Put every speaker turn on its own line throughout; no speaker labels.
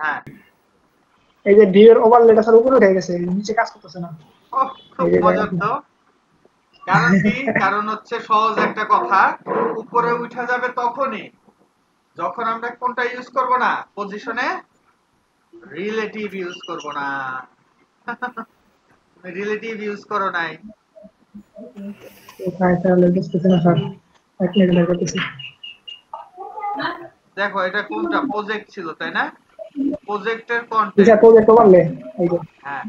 হ্যাঁ
এই যে ভিউ এর ওভারলেটা স্যার উপরে উঠে গেছে, নিচে কাজ করতেছে না।
ওহ, খুব
এই যে
মজার
দেখেন।
তো। কারণ কি? কারণ হচ্ছে সহজ একটা কথা, উপরে উঠা যাবে তখনই যখন আমরা কোনটা ইউজ করব না, পজিশনে রিলেটিভ ইউজ করব না। রিলেটিভ ইউজ করো নাই।
কোথায় তাহলে বুঝতেছি না স্যার, এক মিনিট বের করতেছি।
দেখো এটা কোনটা প্রজেক্ট ছিল তাই না? প্রজেক্টের
দিশা
কন্টেন্ট।
প্রজেক্ট ওভারলে, এই যে
হ্যাঁ,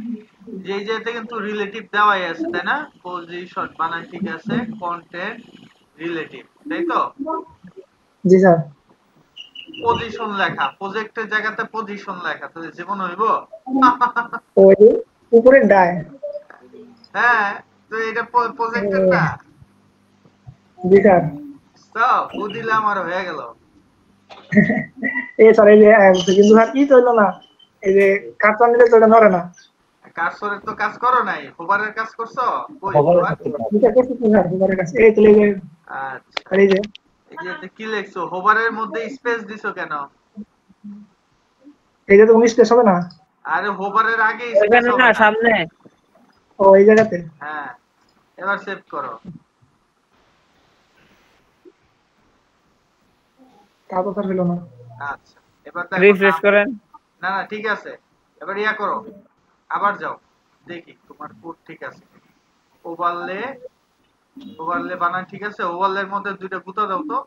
যেই যেতে কিন্তু রিলেটিভ দেওয়াই আছে তাই না? পজিশন বানান ঠিক আছে, কন্টেন্ট রিলেটিভ, তাই তো?
জি স্যার।
পজিশন লেখা, প্রজেক্টের জায়গাতে পজিশন লেখা, তাহলে জীবন হইব?
ওই যে উপরের ডায়।
হ্যাঁ, তো এটা প্রজেক্টের না।
জি স্যার।
তো বুঝিলাম আর হয়ে গেল।
এই স্যার এই যে কিন্তু স্যার কি চললো না, এই যে কার্টন নিলে তো এটা নড়ে না।
কার্সরের তো কাজ করো নাই, হোভারের কাজ করছো? কই
খবরের
হোভার?
কাছে কাজ।
এটা করতেছি স্যার উপরের কাছে, এই তো এই যে,
আচ্ছা,
আর এই যে
এই যে কি লিখছো? হোভারের মধ্যে স্পেস দিছো কেন?
এই যে তো 19 পেজ হবে না।
আরে হোভারের আগে স্পেস
ওইখানে না,
হবে না।
সামনে।
ও এই জায়গাতে।
হ্যাঁ, এবার সেভ করো।
তা তো স্যার হলো না।
আচ্ছা, এবার দেখো
রিফ্রেশ
নাম।
করেন।
না না ঠিক আছে, এবার ইয়া করো, আবার যাও, দেখি তোমার কোড ঠিক আছে। ওভারলে, ওভারলে বানান ঠিক আছে, ওভারলের মধ্যে দুইটা গুঁতা দাও তো।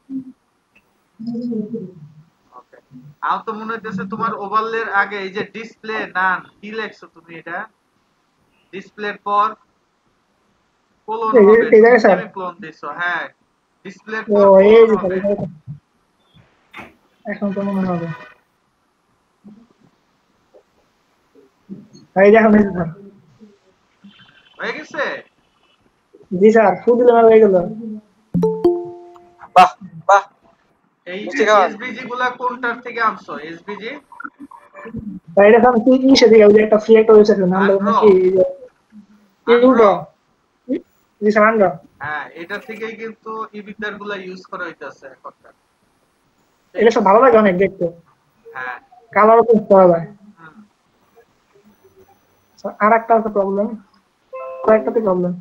ওকে, আমার তো মনে হইতেছে তোমার ওভারলের আগে এই যে ডিসপ্লে নান কি লেখছো তুমি, এটা ডিসপ্লের পর কোলন হবে,
এই
তুমি
জায়গায় স্যার।
সেমিকোলন দিছো। হ্যাঁ, ডিসপ্লের
ও
পর
এই
কোলন
যে স্যার
হবে।
এই জায়গাতে। এখন তো মনে হবে। এই যে এখন এই যে স্যার।
হয়ে গেছে?
জি স্যার, ফুল দিলে হয়ে গেল।
বাহ, বাহ।
এই যে
মিষ্টি খাওয়ান।
এসবিজি গুলা কোনটার থেকে আনছো? এসবিজি
তাই এটা স্যার কি ইসে দিকে, ওই যে একটা ফ্রি একটা ওয়েবসাইট নাম বলে
আন্ড্র,
নাকি, এই যে
আন্ড্র।
ইউডো। জি স্যার আন্ডা।
হ্যাঁ, এটা থেকেই কিন্তু ইবিটার গুলা ইউজ করা হইতাছে এখনকার।
এটা সব ভালো লাগে অনেক দেখতে,
হ্যাঁ।
কালারও খুব করা যায়।
হুম।
আর একটা আছে প্রবলেম, কয়েকটাতে প্রবলেম।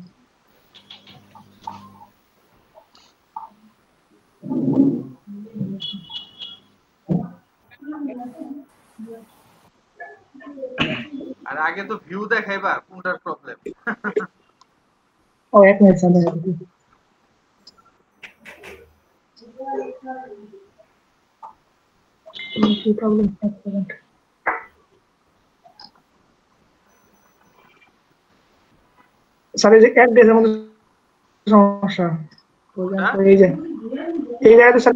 আর আগে তো ভিউ দেখাইবা, কোনটার প্রবলেম?
ও এক মিনিট স্যার দেখো। কি প্রবলেম? স্যার এই যে এক ডেজের মধ্যে সমস্যা।
কোনটা?
এই যে এই জায়গাতে স্যার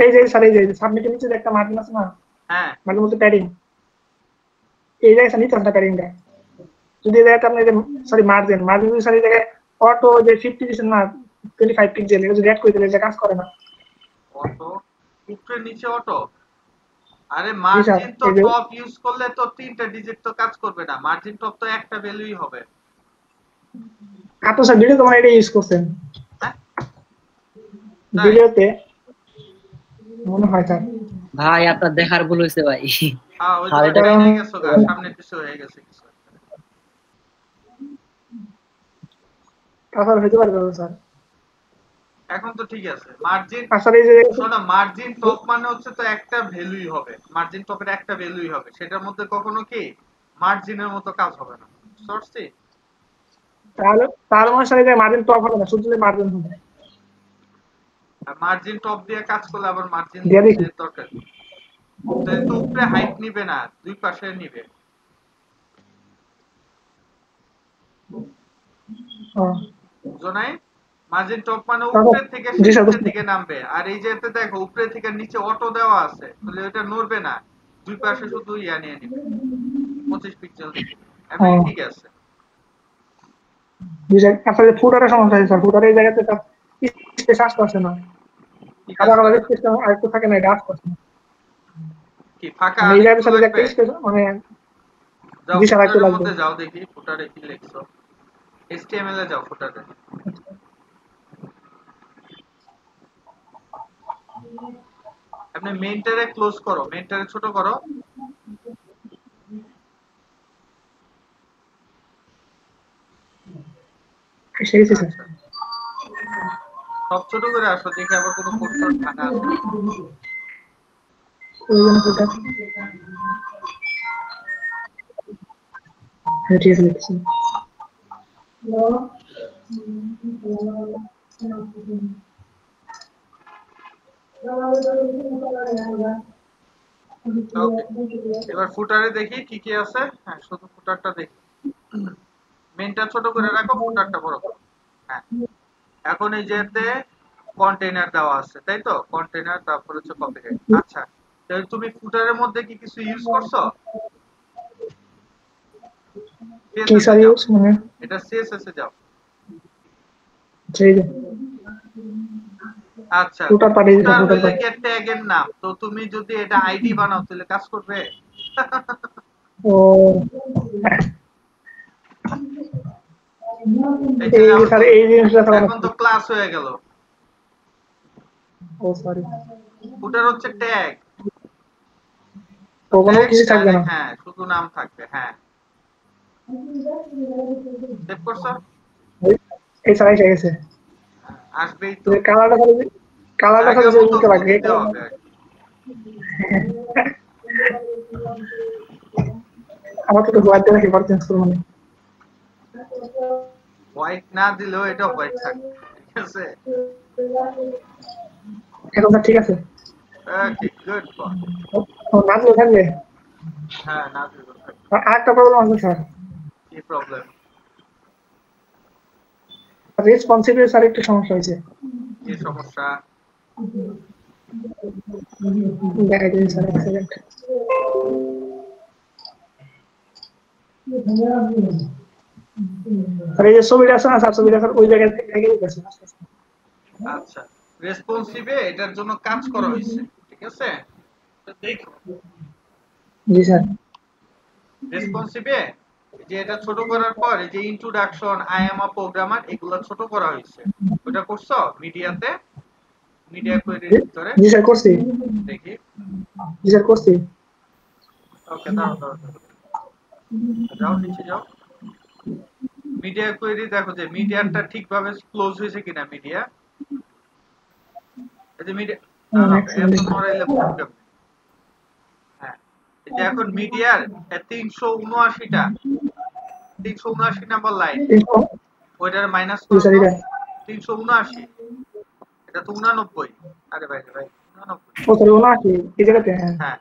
এই যে স্যার এই যে সাবমিটের নিচে যে একটা মার্জিন আছে না,
হ্যাঁ,
মার্জিন বলতে প্যাডিং, এই জায়গায় স্যার নিচে একটা প্যাডিংটা যদি এই জায়গাতে আপনি সরি মার্জিন মার্জিন যদি স্যার এই জায়গায় অটো যে 50 দিচ্ছেন না, 25 পিক্সেল, এটা যদি অ্যাড করে দিলে যে কাজ করে না।
অটো, উপরে নিচে অটো। আরে
জি স্যার
মার্জিন তো
এই যে
টপ ইউজ করলে তো তিনটা ডিজিট তো কাজ করবে না, মার্জিন টপ তো একটা ভ্যালুই হবে।
আপনি স্যার ভিডিও তোমার এটা ইউজ করছেন
হ্যাঁ, তাই?
ভিডিওতে, মনে হয় স্যার।
ভাই আপনার দেখার ভুল হয়েছে ভাই।
হ্যাঁ, ওই
আর
তো
এটা
কারণ
ডাইনে গেছো গা, সামনে পিছু হয়ে গেছে কিছু একটা।
তাছাড়া হইতে পারবে না স্যার।
এখন তো ঠিক আছে। মার্জিন,
আসলে এই যে
শোনো, মার্জিন টপ মানে হচ্ছে তো একটা ভ্যালুই হবে, মার্জিন টপের একটা ভ্যালুই হবে, সেটার মধ্যে কখনো কি মার্জিনের মতো কাজ হবে না, বুঝতে?
তাহলে তার মানে স্যার এই যে মার্জিন টপ হবে না, শুধু মার্জিন হবে।
আর মার্জিন টপ দিয়ে কাজ করলে আবার মার্জিন
দিয়ে দেখি।
এর দরকার কি? তাহলে তো উপরে হাইট নিবে না, দুই পাশে নিবে।
ও,
বুঝো নাই? মার্জিন টপ মানে
তারপর
উপরে থেকে
জি স্যার
নিচের
বুঝতে।
দিকে নামবে, আর এই যে এতে দেখো উপরে থেকে নিচে অটো দেওয়া আছে, তাহলে এটা নড়বে না, দুই পাশে শুধু ইয়া নিয়ে নিবে, 25 পিক্সেল নিয়ে নিবে,
ও
এমনি ঠিক আছে।
জি স্যার, আসলে ফুটারের সমস্যা আছে স্যার, ফুটারের এই জায়গাতে স্যার স্পেস আসতে পারছে না।
কি কাজ
খাবার
করে
খাবার
না?
স্পেসটা আরেকটু থাকে না, এটা আসতে পারছে না।
কি ফাঁকা
মানে এই জায়গাতে
আরেকটু
স্যার এই যে একটা
লাগবে?
স্পেস মানে,
যাও
জি স্যার আরেকটু
ফুটারের
লাগবে।
মধ্যে যাও, দেখি ফুটারে কি লিখছো। HTML এ যাও ফুটারে। আপনি মেইনটারে ক্লোজ করো, মেইনটারে ছোট করো।
এসে গেছি স্যার।
আচ্ছা সব ছোট করে আসো দেখে আবার কোনো কোড টোড ভাঙা আছে নাকি।
ওই জন্য ফুলটা হ্যাঁ ঠিক আছে লিখছি।
ওকে এবার ফুটারে দেখি কি কি আছে। হ্যাঁ শুধু ফুটারটা দেখি, মেনটা ছোট করে রাখো, ফুটারটা বড় করো। হ্যাঁ এখন এই যেতে কন্টেইনার দেওয়া আছে তাই তো, কন্টেইনার তারপর হচ্ছে কপিরাইট। আচ্ছা তাহলে তুমি ফুটারের মধ্যে কি কিছু ইউজ করছো?
কি
সিএসএস এ
স্যার
যাও,
ইউজ মানে
এটা সিএসএস এ যাও।
সেই যে
আচ্ছা
ফুটার পাঠিয়ে দিতে
ফুটার
ফুটার
হইলে
পাঠিয়ে
কি ট্যাগের নাম, তো তুমি যদি এটা আইডি বানাও তাহলে কাজ করবে?
ও
এই
এই
যে
যে
যাও
স্যার
তো,
এই জিনিসটা তো
এখন তো ক্লাস হয়ে গেল।
ও সরি
ফুটার হচ্ছে ট্যাগ, তো
ও কোনো
ট্যাগ
কিছু থাকবে না।
হ্যাঁ শুধু নাম থাকবে। হ্যাঁ সেভ করছো?
এই স্যার এসে গেছে।
হ্যাঁ, আসবেই তো,
কালারটা
আগের
খালি
মতো
উল্টো
ফু
লাগে
দিতে হবে আর কি।
আমার তো হোয়াইট দিয়ে রাখি বার চেঞ্জ করবো মানে
হোয়াইট না দিলেও এটা হোয়াইট থাকবে, ঠিক আছে।
এখন স্যার ঠিক আছে।
Okay good boy.
ও না দিলেও থাকবে।
হ্যাঁ না দিলেও থাকবে।
আরেকটা প্রবলেম আছে স্যার,
কি প্রবলেম?
রেসপন্সিবিলিটি স্যার একটু সমস্যা হয়েছে।
কি সমস্যা?
দেখা যায় স্যার এক সেকেন্ড। স্যার এই যে ছবিটা আছে না স্যার, ছবিটা স্যার ওই জায়গায় থেকে গেছে।
আচ্ছা রেসপন্সিভে এটার জন্য কাজ করা হয়েছে, ঠিক আছে। তো দেখো
জি স্যার।
রেসপন্সিভে যে এটা ছোট করার পর এই যে introduction, I am a programmer, এগুলো ছোট করা হয়েছে। ওটা করছো মিডিয়াতে, মিডিয়া কোয়েরির ভিতরে?
জি স্যার করছি।
দেখি।
জি স্যার করছি।
ওকে দাঁড়াও দাঁড়াও দাঁড়াও। যাও নিচে যাও, মিডিয়া কোয়েরি দেখো যে মিডিয়াটা ঠিকভাবে ক্লোজ হয়েছে কিনা। মিডিয়া এই যে মিডিয়া, দাঁড়াও
এক
এত
সেকেন্ড।
নড়াইলে বুঝবো কেমনে? হ্যাঁ এই যে এখন মিডিয়ার 379টা, 379 নাম্বার লাইন, ওইটার মাইনাস
জি
করো
স্যার
তো।
এটা
379, এটা তো 89। আরে ভাই রে ভাই 89।
ও স্যার ওনা আছে এই
হ্যাঁ
জায়গাতে হ্যাঁ।
হ্যাঁ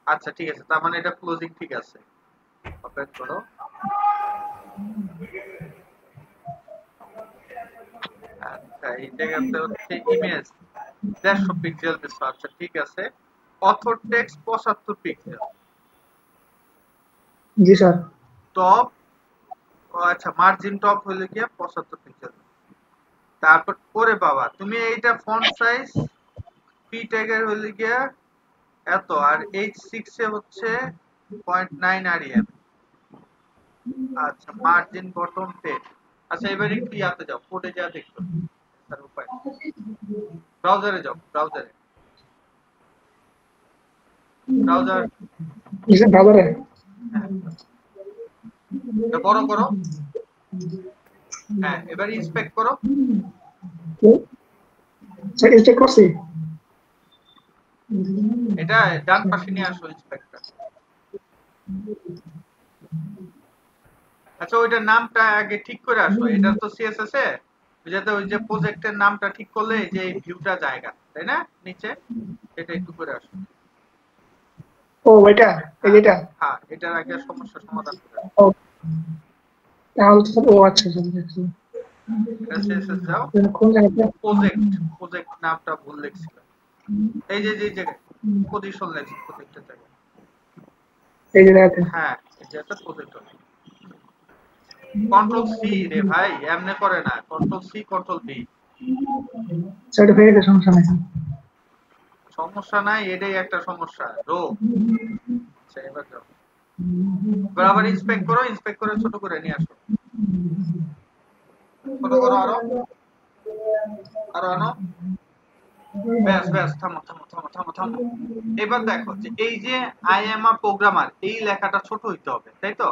আচ্ছা ঠিক আছে, তার মানে এটা ক্লোজিং ঠিক আছে। ওপেন করো। আচ্ছা এই জায়গাতে হচ্ছে ইমেজ 150 পিক্সেল দিছো, আচ্ছা ঠিক আছে। Author text 75 pixel.
জি স্যার।
টপ, আচ্ছা মার্জিন টপ হইলে গিয়ে 75 পিক্সেল। তারপর ওরে বাবা তুমি এইটা ফন্ট সাইজ পি ট্যাগের হইলে গিয়ে এত, আর H6 এ হচ্ছে 0.9 আরইএম। আচ্ছা মার্জিন বটম পেজ। আচ্ছা এবার একটু ইয়াতে যাও, কোডে যা দেখো তার উপায়। ব্রাউজারে যাও, ব্রাউজারে, ব্রাউজার।
জি স্যার ব্রাউজারে।
হ্যাঁ এটা বড় করো। হ্যাঁ এবার ইন্সপেক্ট করো।
স্যার চেক করছি।
এটা ডান পাশে নিয়ে আসো ইন্সপেক্টর। আচ্ছা ওইটার নামটা আগে ঠিক করে আসো, এটা তো সিএসএস এ যাতে ওই যে প্রজেক্টের নামটা ঠিক করলে এই যে ভিউটা জায়গা, তাই না নিচে, এটা একটু করে আসো।
ও ওইটা এই
হ্যাঁ
যেটা।
হ্যাঁ এটার আগে সমস্যা সমাধান করে আসো।
ও তাহলে তো স্যার ও আচ্ছা আচ্ছা।
এটা সিএসএস যাও,
কোন জায়গাতে?
প্রজেক্ট, প্রজেক্ট নামটা ভুল লিখছিল। এই যে যে জায়গায় পজিশন লেখছি প্রজেক্টের জায়গায়।
এই জায়গাতে।
হ্যাঁ এই যে একটা প্রজেক্ট হবে। কন্ট্রোল সি রে ভাই, এমনে করে না, control C control V.
Sir হয়ে গেছে সমস্যা নাই।
সমস্যা নাই, এটাই একটা সমস্যা রোগ। আচ্ছা এবার যাও, এবার আবার ইন্সপেক্ট করো, ইন্সপেক্ট করে ছোট করে নিয়ে আসো। ছোট করো আরো, আরো আনো। ব্যাস ব্যাস, থামো থামো থামো থামো থামো। এবার দেখো যে এই যে আই এম আ প্রোগ্রামার এই লেখাটা ছোট হইতে হবে, তাই তো।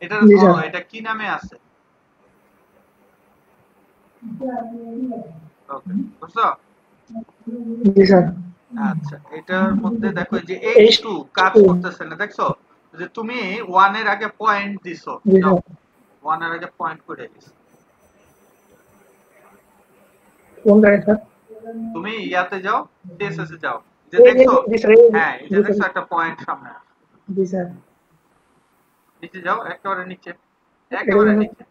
এটা
জি
ধরো
স্যার।
এটা কি নামে আছে? ওকে, বুঝছো?
জি স্যার।
আচ্ছা, এটার মধ্যে দেখো এই যে
এই
H2 কাজ করতেছে না, দেখছো? যে তুমি 1 এর আগে পয়েন্ট দিছো,
জি
যাও
স্যার।
1 এর আগে পয়েন্ট করে দিছো।
কোন জায়গায় স্যার?
তুমি ইয়াতে যাও, CSS এ যাও, যে
এই যে
দেখছো?
জি স্যার,
হ্যাঁ, এই যে
জি স্যার,
দেখছো একটা পয়েন্ট সামনে আছে।
জি স্যার।
নিচে যাও, একেবারে নিচে,
এটা
একেবারে
কোন-
নিচে।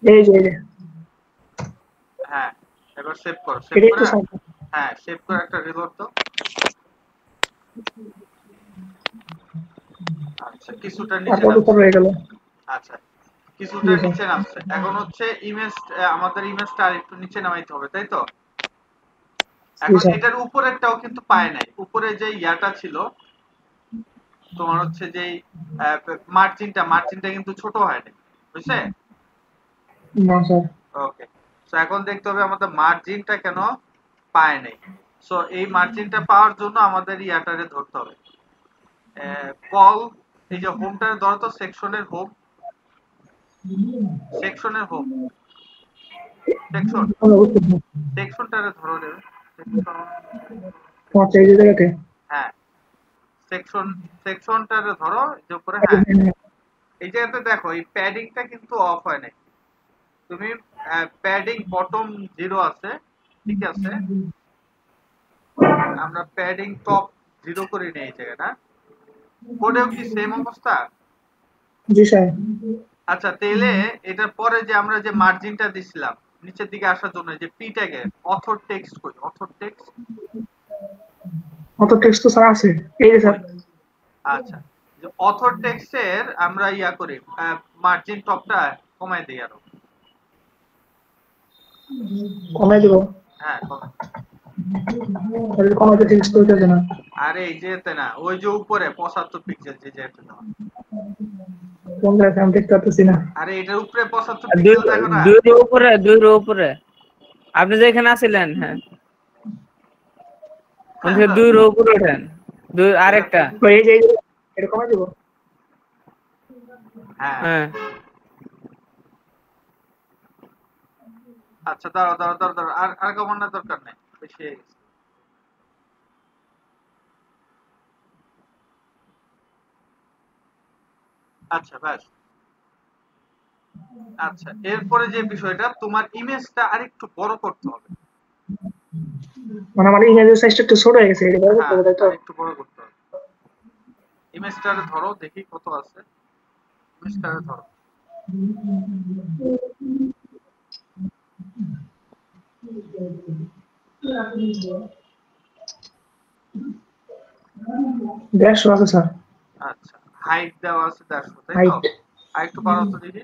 এই যে
হ্যাঁ, এবার সেভ করো, সেভ
এটা
করে,
একটু স্যার।
হ্যাঁ সেভ করে একটা রিলোড দাও। আচ্ছা, কিছুটা নিচে
তারপর উপর
নামছে।
হয়ে গেল।
আচ্ছা, কিছুটা
জি স্যার।
নিচে নামছে। এখন হচ্ছে ইমেজ, আমাদের ইমেজটা আর একটু নিচে নামাইতে হবে, তাই তো?
জি
এখন
স্যার।
এটার উপরেরটাও কিন্তু পায় নাই। উপরে যে ইয়াটা ছিল তোমার, হচ্ছে যে মার্জিনটা কিন্তু ছোট হয় নাই, বুঝছে?
না স্যার।
ওকে, সো এখন দেখতে হবে আমাদের মার্জিনটা কেন পায় নাই। সো এই মার্জিনটা পাওয়ার জন্য আমাদের ইয়াটারে ধরতে হবে। কল, এই যে হোমটারে ধরো তো, সেকশনের হোম, সেকশনের হোম, সেকশন,
আমরা বুঝতে পারছি।
সেকশনটারে ধরো রে, সেকশন,
আচ্ছা, এই যে জায়গাতে।
হ্যাঁ সেকশন, সেকশনটারে ধরো, এই যে উপরে,
এই
হ্যাঁ
যে-
এই জায়গাতে দেখো এই প্যাডিংটা কিন্তু অফ হয় নাই। তুমি প্যাডিং বটম 0 আছে, ঠিক আছে, আমরা প্যাডিং টপ 0 করে নিই এই জায়গায়, না? কোডেও কি সেম অবস্থা?
জি স্যার।
আচ্ছা, তাহলে এটার পরে যে আমরা যে মার্জিনটা দিছিলাম নিচের দিকে আসার জন্য, যে পি ট্যাগে অথর টেক্সট কই, অথর টেক্সট
অত টেক্সট তো স্যার আছে। এই যে স্যার।
কই? আচ্ছা, যে অথর টেক্সটের আমরা ইয়া করি, মার্জিন টপটা কমাই দিই আরো।
কমাই দেবো।
হ্যাঁ, কমাই।
কমাইতে টেক্সট করতে না।
আরে এই যে এতে না, ওই যে উপরে 75 পিক্সেল যে যে এতে দেওয়া।
কোন জায়গায় আমি দেখতে পাচ্ছি না।
আরে এটার উপরে 75
আর দুই
পিক্সেল দেখো না?
দুই রো উপরে, দুই রো উপরে আপনি যেখানে আছিলেন, হ্যাঁ ওখান
হ্যাঁ,
থেকে দুই রো উপরে ওঠেন, দুই আরেকটা।
তো এই যে এটা কমাই দেবো।
হ্যাঁ।
হ্যাঁ
আচ্ছা, দাঁড়াও দাঁড়াও দাঁড়াও দাঁড়াও, আর আর কমানোর দরকার নেই, বেশি হয়ে গেছে। আচ্ছা, ব্যাস। আচ্ছা, এরপরে যে বিষয়টা, তোমার ইমেজটা আরেকটু বড় করতে হবে।
মানে আমার ইমেজের সাইজটা একটু ছোট হয়ে গেছে, এটা বড় করতে
হ্যাঁ,
হবে, তাই তো?
আরেকটু বড় করতে হবে। ইমেজটারে ধরো, দেখি কত আছে। ইমেজটারে ধরো।
দেড়শো আছে স্যার।
আচ্ছা, হাইট দেওয়া আছে 150, তাই তো?
হাইট।
আরেকটু বাড়াও তো দেখি,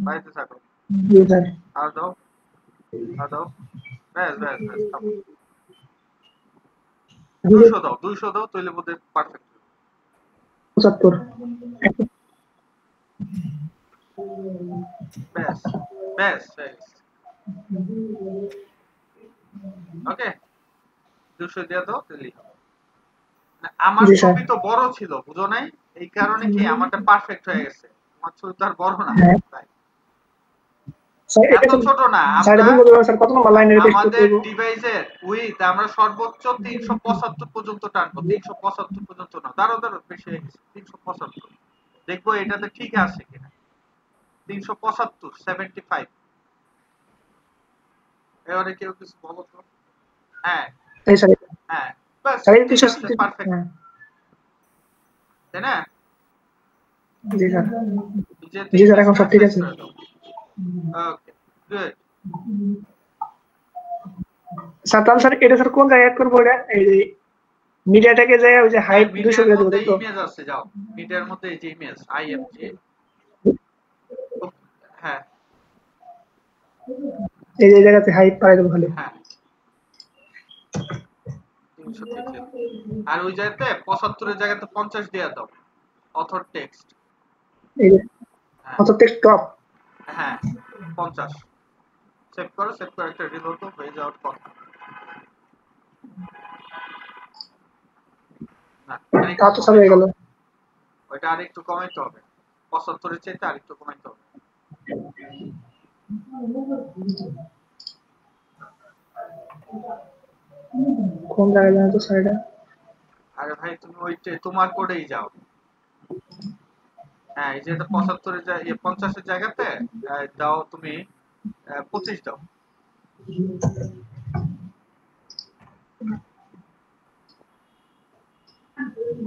বাড়াইতে থাকো।
জি স্যার।
আর দাও, আর দাও। ব্যাস ব্যাস ব্যাস, থামো। 200 দাও, 200 দাও, তাহলে বোধহয় পারফেক্ট।
75।
ব্যাস ব্যাস ব্যাস। ওকে, 200 দিয়ে দাও, তাহলেই হবে। না, আমার
জি স্যার।
ছবি তো বড় ছিল, বুঝো নাই? এই কারণে কি আমারটা পারফেক্ট হয়ে গেছে। আমার ছবি তো আর বড় না,
হ্যাঁ
তাই।
স্যার, এটা
এত ছোট না
স্যার
আমরা।
বুঝতে পারবো স্যার, কত নম্বর লাইনে টেক্সট করতে
আমাদের
হবে?
ডিভাইসের উইথ আমরা সর্বোচ্চ 375 পর্যন্ত টানবো, 375 পর্যন্ত না, দাঁড়াও দাঁড়াও, বেশি হয়ে গেছে, 375। দেখবো এটাতে ঠিক আছে কিনা। 375, 75। এবারে কেউ কিছু বলো তো। হ্যাঁ,
এই স্যার।
হ্যাঁ, বাস,
স্যার, এই
ঠিক আছে, পারফেক্ট,
হ্যাঁ।
তাই না?
জি স্যার।
এই যে
জি স্যার, এখন
ইমেজটা
সব ঠিক
সেভ
আছে।
করে দাও। ওকে, গুড।
স্যার তাহলে স্যার এটা স্যার কোন জায়গায় অ্যাড করবো এটা? এই যে মিডিয়াটাকে জায়গায় ওই যে
হ্যাঁ,
হাইট 200
মিডিয়ার
করে দেবো,
মধ্যে
তাই তো?
ইমেজ আছে, যাও। মিডিয়ার মধ্যে এই যে ইমেজ আইএমজি। হ্যাঁ,
এই যে জায়গাতে হাইট পাই দেবো খালি।
হ্যাঁ, 300 পিক্সেল। আর ওই জায়গাতে 75 এর জায়গাতে 50 দিয়ে দাও, অথর টেক্সট।
এই যে
হ্যাঁ,
অত টেক্সট টপ।
হ্যাঁ, 50। সেভ করো, সেভ করে একটা রিলোড হয়ে যাওয়ার কথা। না,
তা
আরেকটু
তো স্যার
কমাই
হয়ে
দাও,
গেল।
ওইটা আরেকটু কমাইতে হবে, 75 এর চাইতে আরেকটু কমাইতে হবে।
কোন জায়গায় জানো তো স্যার এটা?
আরে ভাই তুমি ওইটা তোমার কোডেই যাও। হ্যাঁ এই যে এটা 75 এর 50 এর জায়গাতে দাও তুমি 25 দাও।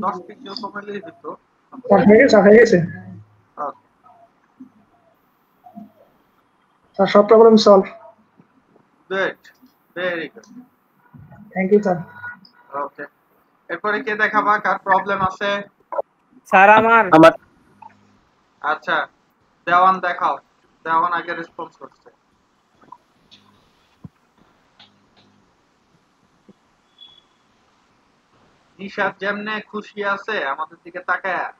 10 পিক্সেল কমাইলেই হতো।
হয়ে গেছে
Okay,
স্যার, সব problem solve.
good, very good.
Thank you sir.
Okay, এরপরে কে দেখাবা কার প্রবলেম আছে?
স্যার আমার
আচ্ছা, দেওয়ান দেখাও। দেওয়ান আগে রেসপন্স করছে। নিশাদ যেমনে খুশি আছে আমাদের দিকে তাকায়।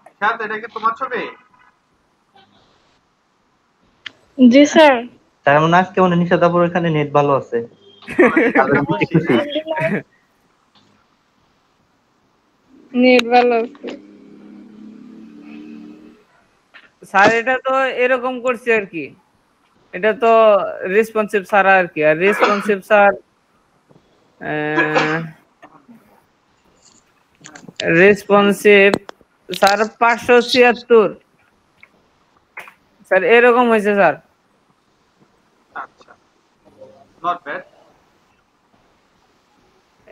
নিশাদ, এটা কি তোমার ছবি?
জি স্যার।
তার মানে আজকে মনে নিশাদাপুর এখানে নেট ভালো আছে।
নেট ভালো আছে।
স্যার এটা তো এরকম করছে আর কি, এটা তো রেসপন্সিভ স্যার আর কি। আর responsive sir responsive sir 576 sir এরকম হয়েছে স্যার।
আচ্ছা, নট ব্যাড।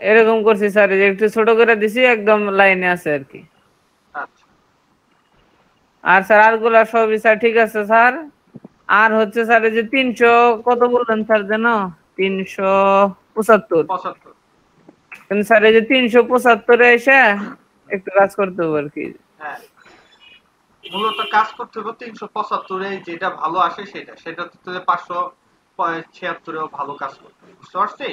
এরকম করছি স্যার, এই যে একটু ছোট করে দিছি, একদম লাইনে আছে আর কি।
আচ্ছা,
আর স্যার আরগুলা সবই স্যার ঠিক আছে স্যার। আর হচ্ছে স্যার এই যে 300 কত বললেন স্যার যেন? 375।
75।
কিন্তু স্যার এই যে 375 এ এসে একটু কাজ করতে হবে আর কি।
হ্যাঁ, মূলত কাজ করতে হবে 375 এ, যেটা ভালো আসে সেটা তো 576 এও ভালো কাজ করতে হবে। বুঝতে পারছি?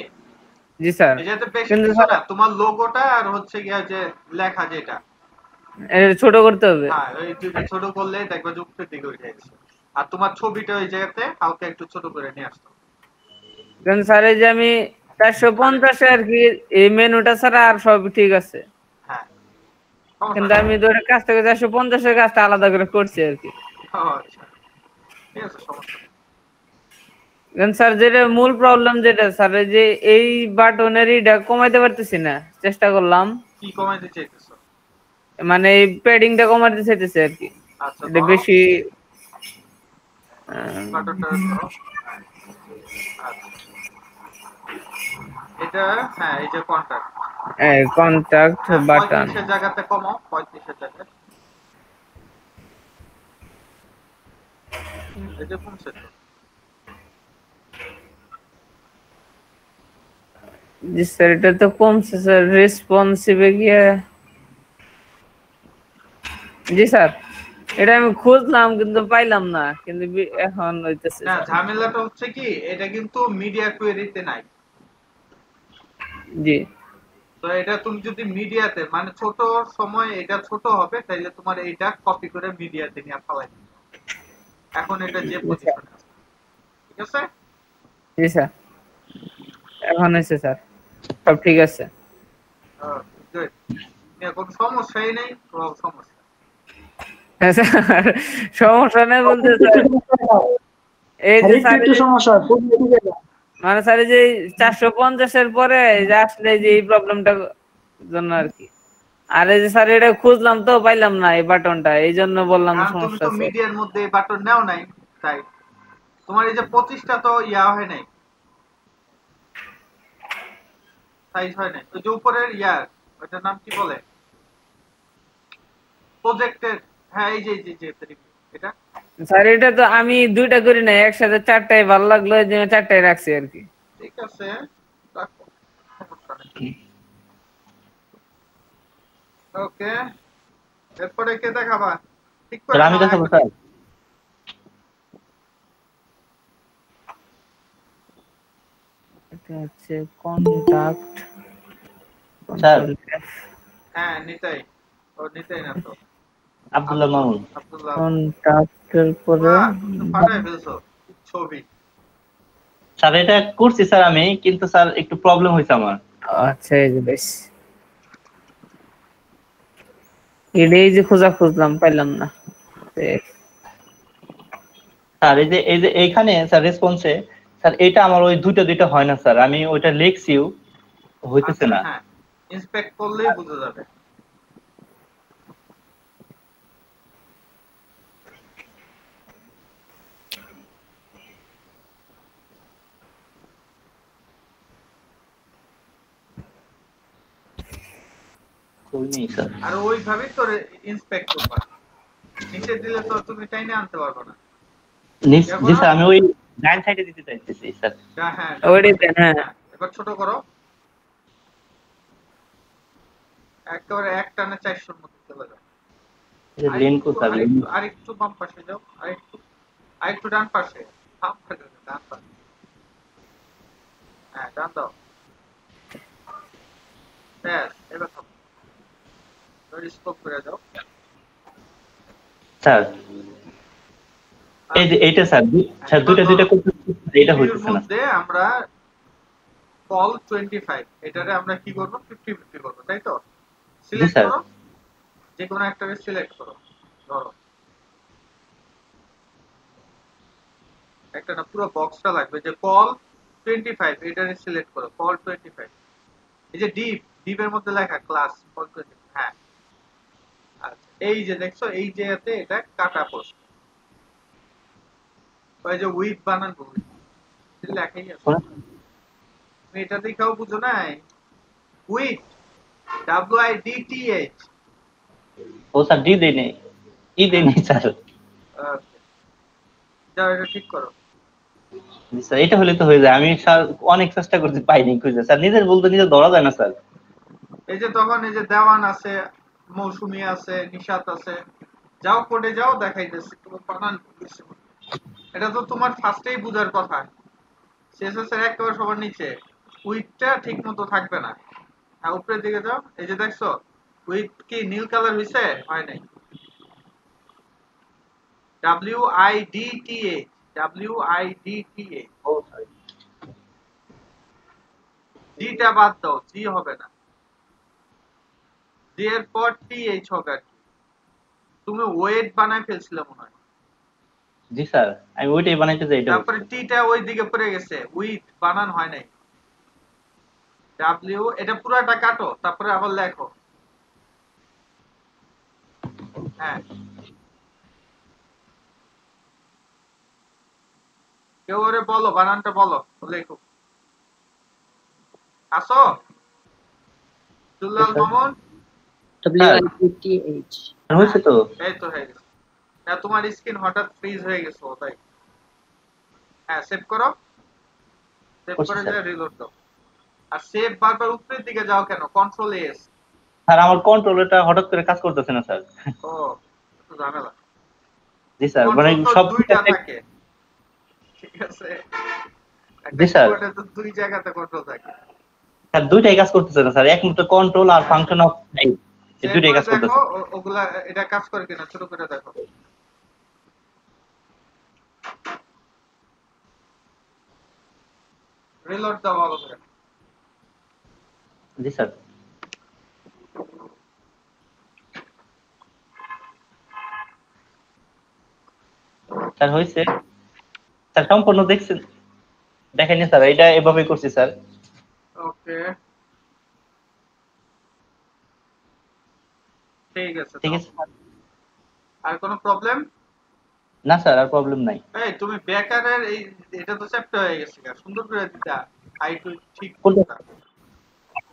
জি স্যার।
এই যেতে বেশি
কিন্তু
কিছু
স্যার
না, তোমার লোগোটা আর হচ্ছে গিয়া যে লেখা যেটা,
এটা ছোট করতে হবে।
হ্যাঁ ওই দুইটা ছোট করলে দেখবে যে উপরের দিকে উঠে গেছে। আর তোমার ছবিটা ওই জায়গাতে হালকা একটু ছোট করে নিয়ে আসতে হবে।
কিন্তু স্যার এই যে আমি 450 আর কি এই মেনুটা ছাড়া আর সব ঠিক আছে।
হ্যাঁ, সমস্যা
কিন্তু
নেই।
আমি ধরে কাজ থেকে 450 এর কাজটা আলাদা করে করছি আর কি।
ও আচ্ছা, ঠিক আছে, সমস্যা নেই।
কিন্তু স্যার যেটা মূল প্রবলেম যেটা স্যার, এই যে এই বাটনের এটা কমাইতে পারতেছি না, চেষ্টা করলাম
কি কমাইতে চাইতেছো?
মানে এই প্যাডিংটা কমাতে চাইতেছি আর কি।
আচ্ছা,
এটা
ধরো
বেশি
বাটনটা ধরো। আচ্ছা, এটা, হ্যাঁ এই যে কন্টাক্ট,
কন্টাক্ট বাটন
35 এর জায়গাতে কমাও, 35 এর জায়গায়। এই যে কমছে তো।
জি স্যার, এটা তো কমছে স্যার রেসপন্সিভে গিয়ে। জি স্যার, এটা আমি খুঁজলাম কিন্তু পাইলাম না, কিন্তু এখন হইতেছে
না,
স্যার।
ঝামেলাটা হচ্ছে কি, এটা কিন্তু মিডিয়া কোয়েরিতে নাই।
জি,
তো এটা তুমি যদি মিডিয়াতে, মানে ছোট সময় এটা ছোট হবে, তাইলে তোমার এইটা কপি করে মিডিয়াতে নিয়ে ফালাই দিতে হবে। এখন এটা যে পজিশনে আছে, ঠিক আছে?
জি স্যার, এখন হয়েছে স্যার, সব ঠিক আছে।
গুড, কোনো সমস্যাই নেই, কোনো সমস্যা।
হ্যাঁ স্যার, সমস্যা নেই বলতে স্যার এই যে স্যার
একটু সমস্যা, খুব বেশি জায়গা।
মানে স্যার এই যে 450 এর পরে এই যে আসলে যে এই প্রবলেমটা জন্য আর কি। আর এই যে স্যার এটা খুঁজলাম তো পাইলাম না এই বাটনটা, এই জন্য বললাম
কারণ তুমি
সমস্যা
তো
আছে।
মিডিয়ার মধ্যে এই বাটন নেও নাই, তাই তোমার এই যে 25টা তো ইয়া হয় নাই, সাইজ হয় নাই। ওই যে উপরের ইয়ার, ওটার নাম কি বলে, প্রজেক্টের, হ্যাঁ এই যে এটা।
স্যার এটা তো আমি দুইটা করি না, একসাথে 4টাই ভালো লাগলো, এই জন্য 4টাই রাখছি আর কি।
ঠিক আছে, রাখো, সমস্যা নেই। ওকে, এরপরে কে দেখাবা? ঠিক করে
স্যার আমি
নাও
দেখাবো
একবার।
স্যার।
এটা হচ্ছে কন্টাক্ট
স্যার
হ্যাঁ নিতাই, ও নিতাই না তো,
আব্দুল্লাহ মামুন।
আব্দুল্লাহ।
কন্টাক্টের পরে
বাহ, তুমি তো ফাটাই ফেলছো ছবি।
স্যার এটা করছি স্যার আমি, কিন্তু স্যার একটু প্রবলেম হয়েছে আমার।
আচ্ছা এই যে বেশ এটাই যে খুঁজলাম পাইলাম না।
স্যার এই যে এইখানে স্যার রেসপন্সে স্যার এটা আমার ওই দুইটা হয় না স্যার, আমি ওইটা লিখছিও হইতেছে
আচ্ছা
না।
হ্যাঁ, ইন্সপেক্ট করলেই বোঝা যাবে।
কই নেই স্যার।
আর ওইভাবেই তো ইন্সপেক্ট করবা, নিচে দিলে তো তুমি টাইনে আনতে পারবে না।
জি স্যার, আমি ওই ডান সাইডে দিতে চাইতেছি স্যার।
হ্যাঁ
ওইটাই দেন, হ্যাঁ।
হ্যাঁ, এবার ছোট করো, একেবারে এক টানে 400 মধ্যে চলে যাও।
লেনকো স্যার,
আরেকটু বাম পাশে যাও, আরেকটু ডান পাশে, বাম পাশে না, ডান পাশে। হ্যাঁ, ডান দাও। ব্যাস, এবার থামো, স্টপ করে দাও।
স্যার এই যে এইটা স্যার, স্যার দুইটা করতে এটা হইতেছে না।
মধ্যে আমরা কল 25 এটারে আমরা কি করব, 50-50 করব, তাই তো? Select
sir.
করো, যে কোনো একটাকে সিলেক্ট করো। ধরো একটা না, পুরো বক্সটা লাগবে, যে কল 25 এটারে সিলেক্ট করো, কল 25। এই যে ডিপের মধ্যে লেখা ক্লাস কল 25। হ্যাঁ, আচ্ছা, এই যে দেখছো, এই যে এটা কাটা পোস্ট, ওই যে উইথ বানান লেখাই আছে। তুমি এটা দেখাও বুঝো নাই? With, WIDTH।
ও স্যার ডি দেই নেই, ই দেই নেই স্যার।
ওকে, যাও এটা ঠিক করো।
জি স্যার, এটা হলে তো হয়ে যায়। আমি স্যার অনেক চেষ্টা করতে পাইনি খুঁজে স্যার, নিজের বলতে নিজে ধরা যায় না স্যার।
এই যে তখন এই যে দেওয়ান আছে, মৌসুমী আছে, নিশাত আছে, যাও কোডে যাও, দেখাইতেছি তোমার বানান ভুল হইছে। এটা তো তোমার ফার্স্টেই বুঝার কথা, সিএসএস এর একেবারে সবার নিচে উইথটা ঠিক মতো থাকবে না। হ্যাঁ, উপরের দিকে যাও, এই যে দেখছো উইথ কি নীল কালার হইছে? হয় নাই। WIDTH, WIDTH,
ও স্যার,
ডিটা বাদ দাও, জি হবে না, জি এর পর TH হবে আর কি। তুমি ওয়েট বানায় ফেলছিলে মনে হয়,
জি স্যার, আমি ওইটাই বানাইতে চাই, এটা
তারপরে
হচ্ছে।
টিটা ওই দিকে পড়ে গেছে, উইথ বানান হয় নাই। এটা পুরাটা কাটো, তারপরে আবার লেখো। হ্যাঁ, কেউ ওরে বলো, বানানটা বলো, লেখো। আসো দুলাল মামুন।
WITTH।
হয়েছে তো।
এই তো হয়ে গেছে। না, তোমার স্ক্রিন হঠাৎ ফ্রিজ হয়ে গেছে তাই। হ্যাঁ, সেভ করো, সেভ
করছি
করে
স্যার।
যে রিলোড দাও। আর সেভ বারবার উপরের দিকে যাও কেন? Control S.
স্যার আমার কন্ট্রোলটা হঠাৎ করে কাজ করতেছে না স্যার।
ও, একটু ঝামেলা।
জি স্যার, মানে
কন্ট্রোল তো
সব
দুইটা থাকে, ঠিক আছে? একটা
জি স্যার,
কিবোর্ডে তো দুই জায়গাতে কন্ট্রোল থাকে।
স্যার দুইটাই কাজ করতেছে না স্যার, একমাত্র কন্ট্রোল আর
হ্যাঁ,
ফাংশন অফ এই
সেভ
দুইটাই
করে
কাজ
দেখো
করতেছে।
ওগুলা, এটা কাজ করে কিনা ছোট করে দেখো। রিলোড দাও ভালো করে।
জি স্যার। স্যার হয়েছে স্যার, সম্পূর্ণ দেখছেন? দেখেনি স্যার, এটা এভাবে করছি স্যার।
ওকে, ঠিক আছে।
ঠিক
তো
আছে স্যার।
আর কোনো প্রবলেম?
না স্যার, আর প্রবলেম নাই।
এই তুমি বেকারের এই, এটা তো চ্যাপ্টার হয়ে গেছে, সুন্দর করে দিতা আইটু ঠিক
কোনটা
করতা,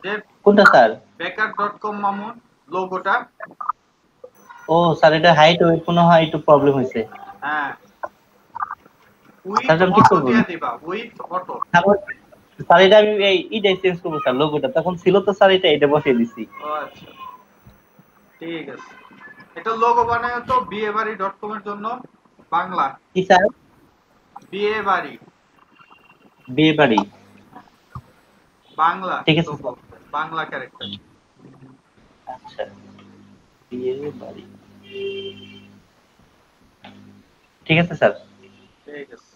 যে
কোনটা স্যার?
বেকার.com মামুন লোগোটা।
ও স্যার, এটা হাইট ওয়েট মনে হয় একটু প্রবলেম হয়েছে।
হ্যাঁ, উইথ
স্যার আমি কি
অটো
করবো?
দিয়ে দিবা, উইথ অটো।
স্যার এটা আমি এইটাই চেঞ্জ করবো স্যার, লোগোটা তখন ছিল তো স্যার, এটা বসিয়ে দিছি।
ও আচ্ছা, ঠিক আছে। এটা লোগো বানায় তো বিয়েবাড়ি.com এর জন্য, বাংলা
কি স্যার?
বিয়েবাড়ি,
বিয়ে বাড়ি।
বাংলা
ঠিক আছে
লোগো,
স্যার।
বাংলা ক্যারেক্টার।
আচ্ছা, বিয়ে বাড়ি, ঠিক আছে স্যার।
ঠিক আছে।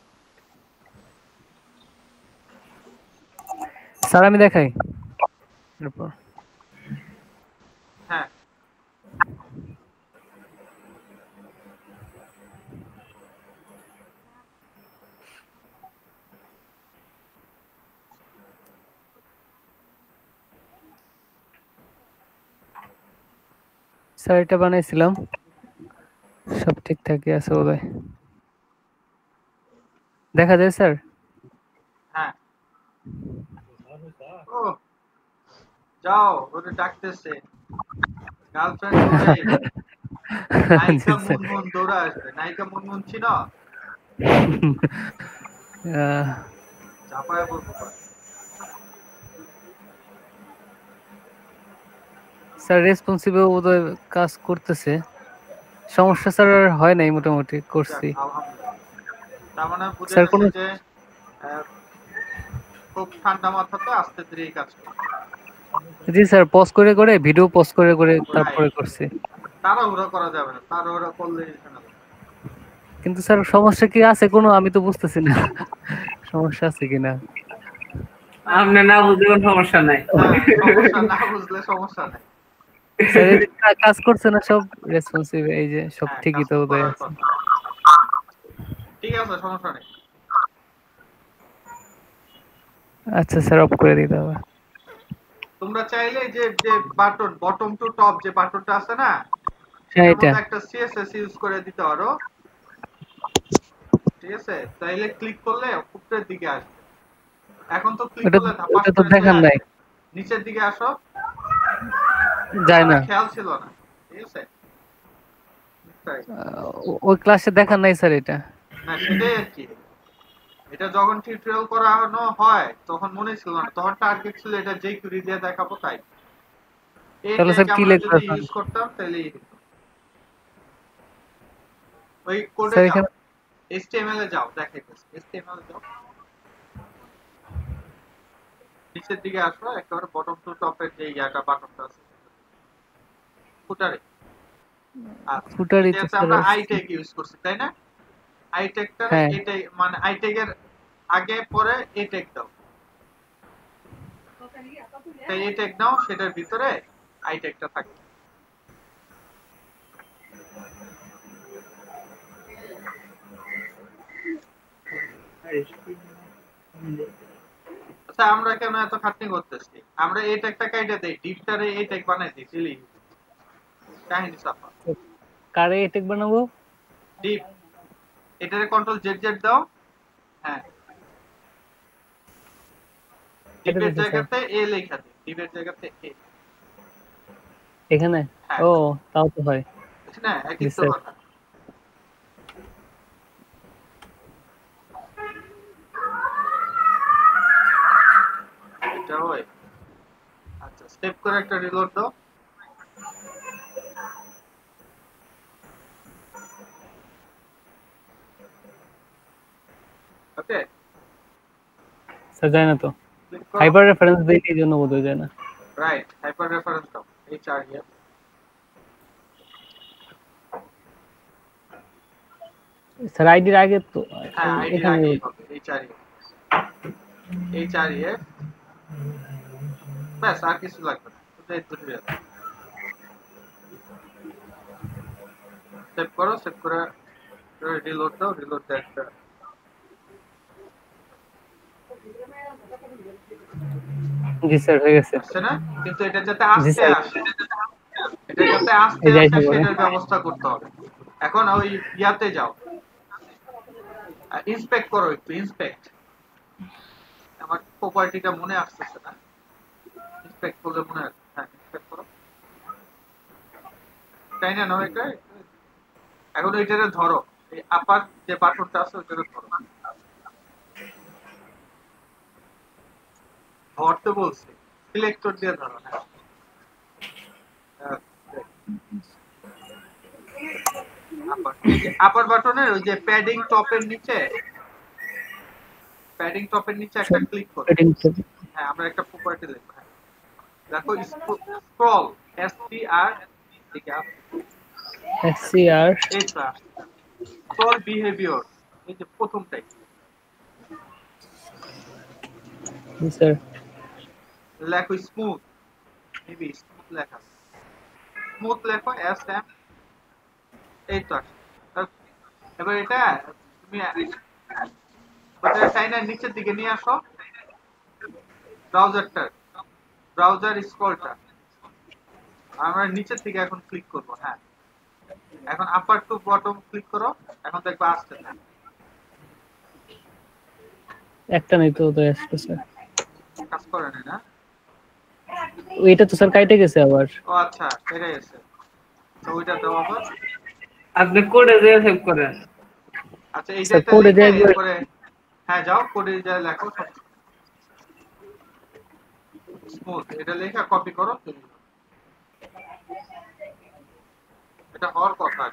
স্যার আমি দেখাই এরপর।
হ্যাঁ,
স্যার এটা বানাইছিলাম, সব ঠিকঠাকই আছে বোধহয়। দেখা যায় স্যার?
হ্যাঁ। ও যাও, ওরে ডাকতেছে গার্লফ্রেন্ড দৌড়াই। নায়িকা
জি স্যার।
মুনমুন দৌড়া আসবে। নায়িকা মুনমুন চিনো? চাপায় বলতে পারে।
স্যার রেসপন্সিবল বোধহয় কাজ করতেছে, সমস্যা স্যার আর হয় নাই, মোটামুটি
যাক,
করছি।
আলহামদুলিল্লাহ। তার মানে বুঝে
স্যার
গেছে
কোনো
যে খুব ঠান্ডা মাথাতে আস্তে ধীরে কাজ করবে।
জি স্যার, পজ করে করে ভিডিও পজ করে করে তারপরে
রাইট।
করছি।
তাড়াহুড়ো করা যাবে না, তাড়াহুড়ো করলেই ঝামেলা।
কিন্তু স্যার সমস্যা কি আছে কোনো, আমি তো বুঝতেছি না সমস্যা আছে কিনা।
আপনি না বুঝলে কোনো সমস্যা নাই।
হ্যাঁ, সমস্যা না বুঝলে সমস্যা নাই।
স্যার এই যে কাজ করছে না সব রেসপন্সিভ, এই যে সব
হ্যাঁ,
ঠিকই
কাজ
তো
তো
বোধহয়
করার
আছে।
কথা। ঠিক আছে, সমস্যা নেই।
আচ্ছা স্যার, অফ করে দিতে হবে।
তোমরা চাইলে যে যে বাটন বটম টু টপ যে বাটনটা আছে না,
হ্যাঁ
সেটার
এটা
মধ্যে একটা সিএসএস ইউজ করে দিতে পারো। ঠিক আছে, তাইলে ক্লিক করলে উপরের দিকে আসবে। এখন তো ক্লিক
ওটা
করলে ধাপাস
ওটা তো
করে চলে
দেখার নাই,
আসবে। নিচের দিকে আসো।
যায় না।
খেয়াল ছিল না। ঠিক আছে, তাই।
ওই ক্লাসে দেখার নাই স্যার এটা।
না, সেটাই আর কি। এটা যখন টিউটোরিয়াল করানো হয় তখন মনে ছিল না, তখন টার্গেট ছিল এটা যে কুড়ি দিয়ে দেখাবো তাই।
তাহলে স্যার
এইটাকে
কি
আমরা
লিখবো
যদি
এখন?
ইউজ করতাম তাহলে ওই কোডে
স্যার
যাও,
এখানে
HTML এ যাও, দেখাইতেছি। HTML এ যাও, নিচের দিকে আসো, একেবারে বটম টু টপের যে ইয়াটা বাটনটা আছে ফুটারে। আচ্ছা,
ফুটারই তো
এটাতে
স্যার
আমরা
আসছে।
আইটেক ইউজ করছি তাই না? আইটেকটারে
হ্যাঁ
এটাই মানে আইটেকের আগে পরে এটেক দাও। তাই এটেক নাও, সেটার ভিতরে আইটেকটা থাকবে। আচ্ছা, আমরা কেন এত খাটনি করতেছি? আমরা এই ট্যাগটা কাইটা দেই, ডিপটারে এই ট্যাগ বানাই দিই, দিলি কাহিনী সাফা।
কারে এটেক বানাবো?
ডিপ, এটারে কন্ট্রোল জেড জেড দাও। হ্যাঁ,
এটা
ডিপের
দেখি স্যার,
জায়গাতে এ লেখা দিই, ডিপের জায়গাতে এ।
এখানে।
হ্যাঁ,
ও তাও তো হয়।
ঠিক না? একই
জি
তো
স্যার।
কথা। এটা হয়। আচ্ছা, স্টেপ করে একটা রিলোড দাও। ওকে,
স্যার যায় না তো,
ক্লিক করো।
হাইপার রেফারেন্স দেই এই জন্য বোধহয় যায় না।
রাইট, হাইপার রেফারেন্স দাও। এই চার ইয়ে।
স্যার আইডির আগে তো
হ্যাঁ, আইডির
এখানে।
আগেই হবে এই চার ইয়ে। এই চার ইয়ে। ব্যাস, আর কিছু লাগবে না, শুধু এই দুটো ইয়ে। সেভ করো, সেভ করে রিলোড দাও, রিলোড দাও একটা।
জি স্যার, হয়ে গেছে।
আসছে না? কিন্তু এটা যাতে
জি
আস্তে
স্যার,
আসে, এটা যাতে আস্তে
এই যাই
আসে
পরে।
সেটার ব্যবস্থা করতে হবে। এখন ওই ইয়াতে যাও, ইন্সপেক্ট করো, একটু ইন্সপেক্ট। আমার প্রপার্টিটা মনে আসতেছে না, ইন্সপেক্ট করলে মনে আসবে। হ্যাঁ, ইন্সপেক্ট করো। তাই না? নয় এটা। এখন ওইটারে ধরো, এই আপার যে বাটনটা আছে ওইটারে ধরো। ধরতে বলছি, সিলেক্টর দিয়ে ধরো। হ্যাঁ, আপার বাটনের ওই যে প্যাডিং টপের নিচে, প্যাডিং টপের নিচে একটা ক্লিক করো। হ্যাঁ, আমরা একটা প্রপার্টি লিখব। হ্যাঁ, দেখো স্ক্রল, SCR দিকে আসো।
এসসিআর।
এই তো স্ক্রল বিহেভিয়ার, এই যে প্রথমটাই
জি স্যার।
লেখো স্মুথ, মেবি স্মুথ লেখা, স্মুথ লেখো SM। এই তো আসছে। এবার এটা তুমি ওটা টাইনার নিচের দিকে নিয়ে আসো, ব্রাউজারটা, ব্রাউজার স্ক্রলটা আমরা নিচে থেকে এখন ক্লিক করব। হ্যাঁ, এখন আপার টু বটম ক্লিক করো, এখন দেখবা আসছে না।
একটা নেই তো আসছে স্যার।
কাজ করে না?
এটা তো স্যার কাইটে গেছে আবার।
ও আচ্ছা, কেটে গেছে। তো ওইটা দাও আবার।
আপনি কোডে দিয়ে সেভ করেন।
আচ্ছা, এইটা
স্যার
একটা
কোডে
লিখে
দিয়ে
এরপরে হ্যাঁ যাও কোডে যা লেখো সব স্মুথ, এটা লেখা কপি করো। এটা হওয়ার কথা।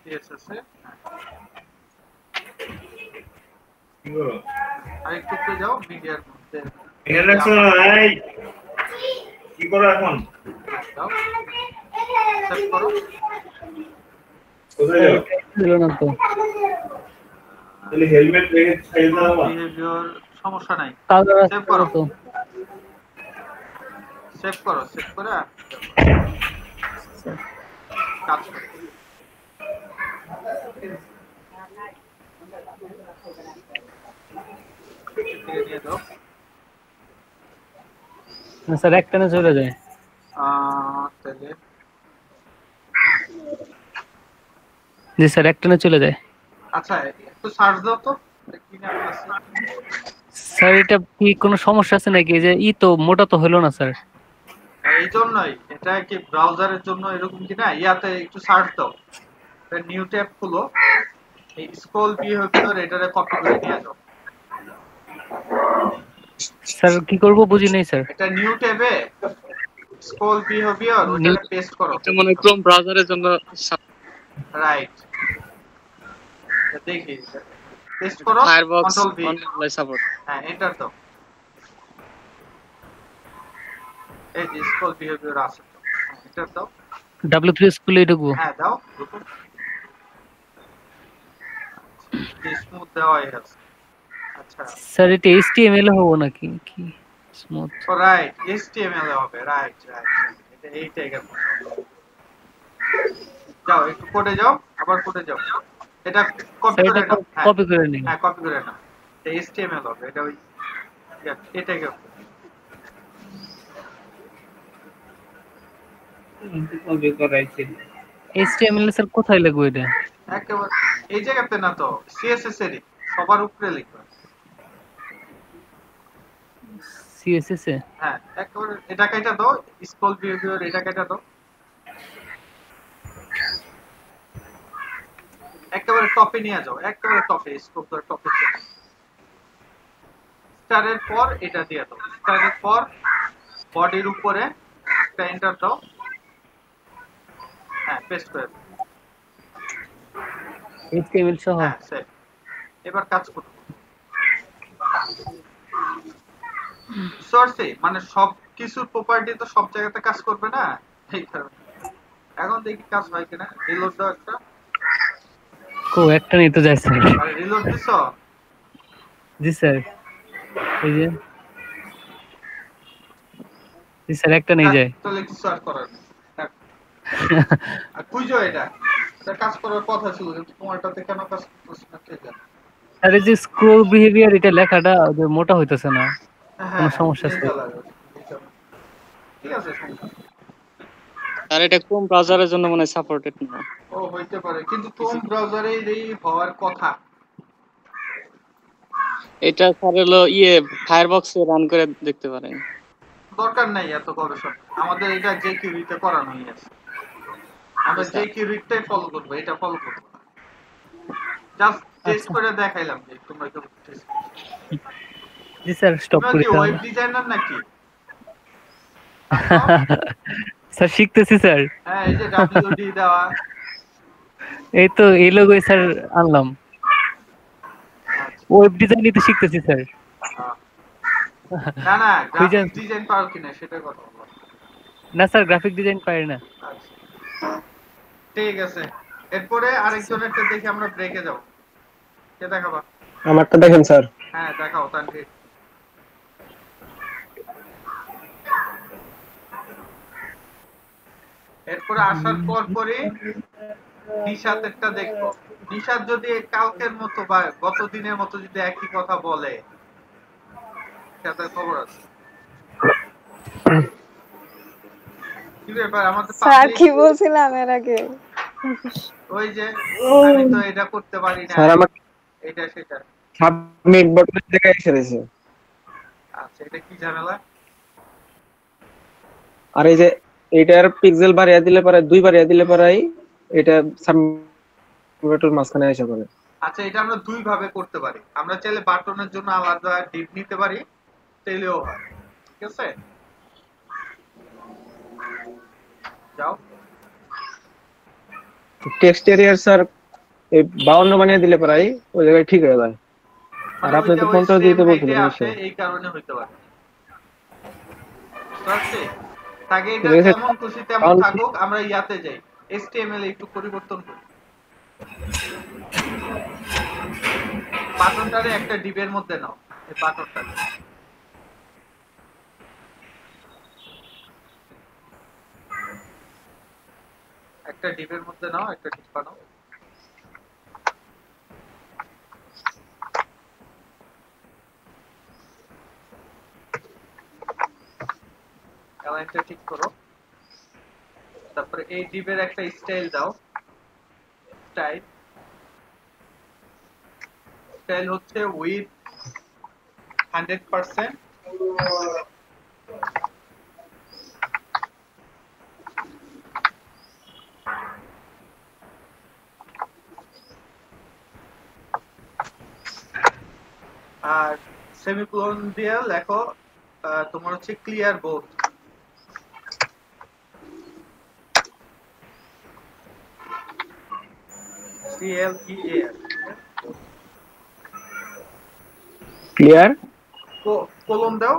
CSS এ আরেকটু উপরে যাও, মিডিয়ার মধ্যে
কি করো এখন?
যাও, সেভ করো।
কোথায় যাও?
দিল না তো।
তাহলে হেলমেট রেখে সাইড দাও।
বিহেভিয়ার সমস্যা নাই।
কালার
সেভ
আছে
করো,
তো।
সেভ করো, সেভ করে কাজ করো। নিয়ে দাও।
না স্যার একটানে চলে যায়।
তাহলে
জি স্যার একটানে চলে যায়।
আচ্ছা, একটু সার্চ দাও তো, কি নাম আছে?
স্যার এটা কি কোনো সমস্যা আছে নাকি? এই যে তো মোটা তো হলো না স্যার।
এই জন্যই এটা কি ব্রাউজারের জন্য এরকম কি না? ইয়াতে একটু সার্চ দাও, নিউ ট্যাব খুলো, এই স্ক্রল বিহেভিয়ার এটারে কপি করে নিয়ে যাও।
স্যার কি করব বুঝি নাই স্যার।
এটা নিউ ট্যাবে স্ক্রল বিহেভিয়ার ওটারে পেস্ট করো।
এটা মানে ক্রোম ব্রাউজারের জন্য।
রাইট, দেখি পেস্ট করো, কন্ট্রোল ভি,
সাপোর্ট।
হ্যাঁ এন্টার দাও। এই যে স্ক্রল বিহেভিয়ার আছে, এন্টার দাও।
W3 স্কুলে ঢুকবো।
হ্যাঁ দাও, ঢুকো। স্মুথ দেওয়া আছে। আচ্ছা
স্যার এটা HTML হবো নাকি কি স্মুথ?
রাইট, HTML এ হবে। রাইট রাইট, এটা এই ট্যাগের যাও, একটু কোডে যাও, আবার কোডে যাও। এটা কপি করে নাও।
কপি করে নিন।
হ্যাঁ কপি করে নাও। এটা HTML হবে, এটা ওই এটাকে
কপি করাইছিল।
HTML স্যার কোথায় লিখবো এটা?
একেবারে এই জায়গাতে না তো, CSS এরই সবার উপরে লিখবে।
CSS এ?
হ্যাঁ একেবারে এটা কেটে দাও, স্ক্রল বিহেভিয়ার এটা কেটে দাও। একেবারে টপে নিয়ে যাও, একেবারে টপে, স্ক্রল করে টপে চলে। স্টারের পর এটা দিয়ে দাও, স্টারের পর বডির উপরে একটা এন্টার দাও। হ্যাঁ পেস্ট করে দাও।
HTML সহ?
হ্যাঁ সেভ। এবার কাজ করো। সোর্সে মানে সব কিছুর প্রপার্টি তো সব জায়গাতে কাজ করবে না, এই কারণে। এখন দেখি কাজ হয় কিনা। রিলোড দাও একটা।
একটা নেই তো যায় স্যার।
আরে রিলোড দিছো?
জি স্যার। এই যে জি স্যার একটা নেই যায়।
তাহলে কিছু আর করার নেই। আর খুঁজো এটা, এটা কাজ করার কথা ছিল কিন্তু তোমারটাতে কেন কাজ করতেছে না কে জানে।
স্যার এই যে স্ক্রল বিহেভিয়ার এটা লেখাটা যে মোটা হইতেছে না, কোনো
হ্যাঁ
সমস্যা আছে?
ঠিক আছে, সমস্যা নেই।
স্যার এটা ক্রোম ব্রাউজারের জন্য মনে হয় সাপোর্টেড না।
ও হইতে পারে, কিন্তু ক্রোম ব্রাউজারে এই হওয়ার কথা।
এটা স্যার হলো ফায়ারবক্সে রান করে দেখতে পারেন।
দরকার নাই এত গবেষণা, আমাদের এটা যে কিউরিতে করানোই আছে। আমরা যে কিউরিটাই ফলো করবো, এটা ফলো করবো না। জাস্ট টেস্ট করে দেখাইলাম যে তোমরা কেমন টেস্ট।
জি স্যার স্টপ
তোমরা
করি
কি
তাহলে।
ওয়েব ডিজাইনার নাকি?
স্যার শিখতেছি স্যার।
হ্যাঁ এই যে WD দেওয়া।
এই তো এই লোগোই স্যার আনলাম। ওয়েব ডিজাইনই তো শিখতেছি স্যার।
না না, গ্রাফিক ডিজাইন পারো কিনা সেটা কথা বলো।
না স্যার গ্রাফিক ডিজাইন পারি না।
ঠিক আছে, এরপরে আরেকজনেরটা দেখি আমরা ব্রেকে যাব। কে দেখাবা?
আমারটা দেখেন স্যার।
হ্যাঁ দেখাও তানভীর। এরপরে আসার পর পরে নিশাতেরটা দেখবো। নিশাত যদি কালকের মতো বা গত দিনের মতো যদি একই কথা বলে, সেটার খবর আছে। কি ব্যাপার আমাদের
স্যার
পাবলিক
কি বলছিলাম এর আগে?
ওই যে আমি তো এটা করতে পারি না,
স্যার আমার
এটা সেটা।
সাবমিট বাটনের জায়গায় এসে রয়েছে।
আচ্ছা এটা কি ঝামেলা?
আর এই যে এটার পিক্সেল বাড়িয়ে দিলে পরে 2 বাড়িয়ে দিলে পরেই এটা সাবমিটের মাঝখানে এসে পড়ে।
আচ্ছা এটা আমরা দুই ভাবে করতে পারি। আমরা চাইলে বাটনের জন্য আলাদা ডিপ নিতে পারি, তাইলেও হয়। ঠিক আছে, যাও।
টেক্সট এরিয়ার স্যার এই 52 বানিয়ে দিলে পরেই ওই জায়গায় ঠিক হয়ে যায়। আর
মানে
আপনি
ওইটা
তো
ওই
50
সেম
দিতে
হাইটে
বলছিলেন
আসে,
নিশ্চয়।
এই কারণে হইতে পারে। বুঝতে তাকে এটা
ঠিক আছে,
যেমন খুশি তেমন
কারণ
থাকুক, আমরা ইয়াতে যাই, HTML এ একটু পরিবর্তন করি। বাটনটারে একটা ডিপের মধ্যে নাও, এই বাটনটা একটা ডিপের মধ্যে নাও, একটা ডিপ বানাও। অ্যালাইনটা ঠিক করো। তারপরে এই ডিপের একটা স্টাইল দাও। স্টাইল হচ্ছে উইথ 100%। আর সেমিকোলন দিয়ে লেখো তোমার হচ্ছে clear both. CLEAR
clear
colon দাও,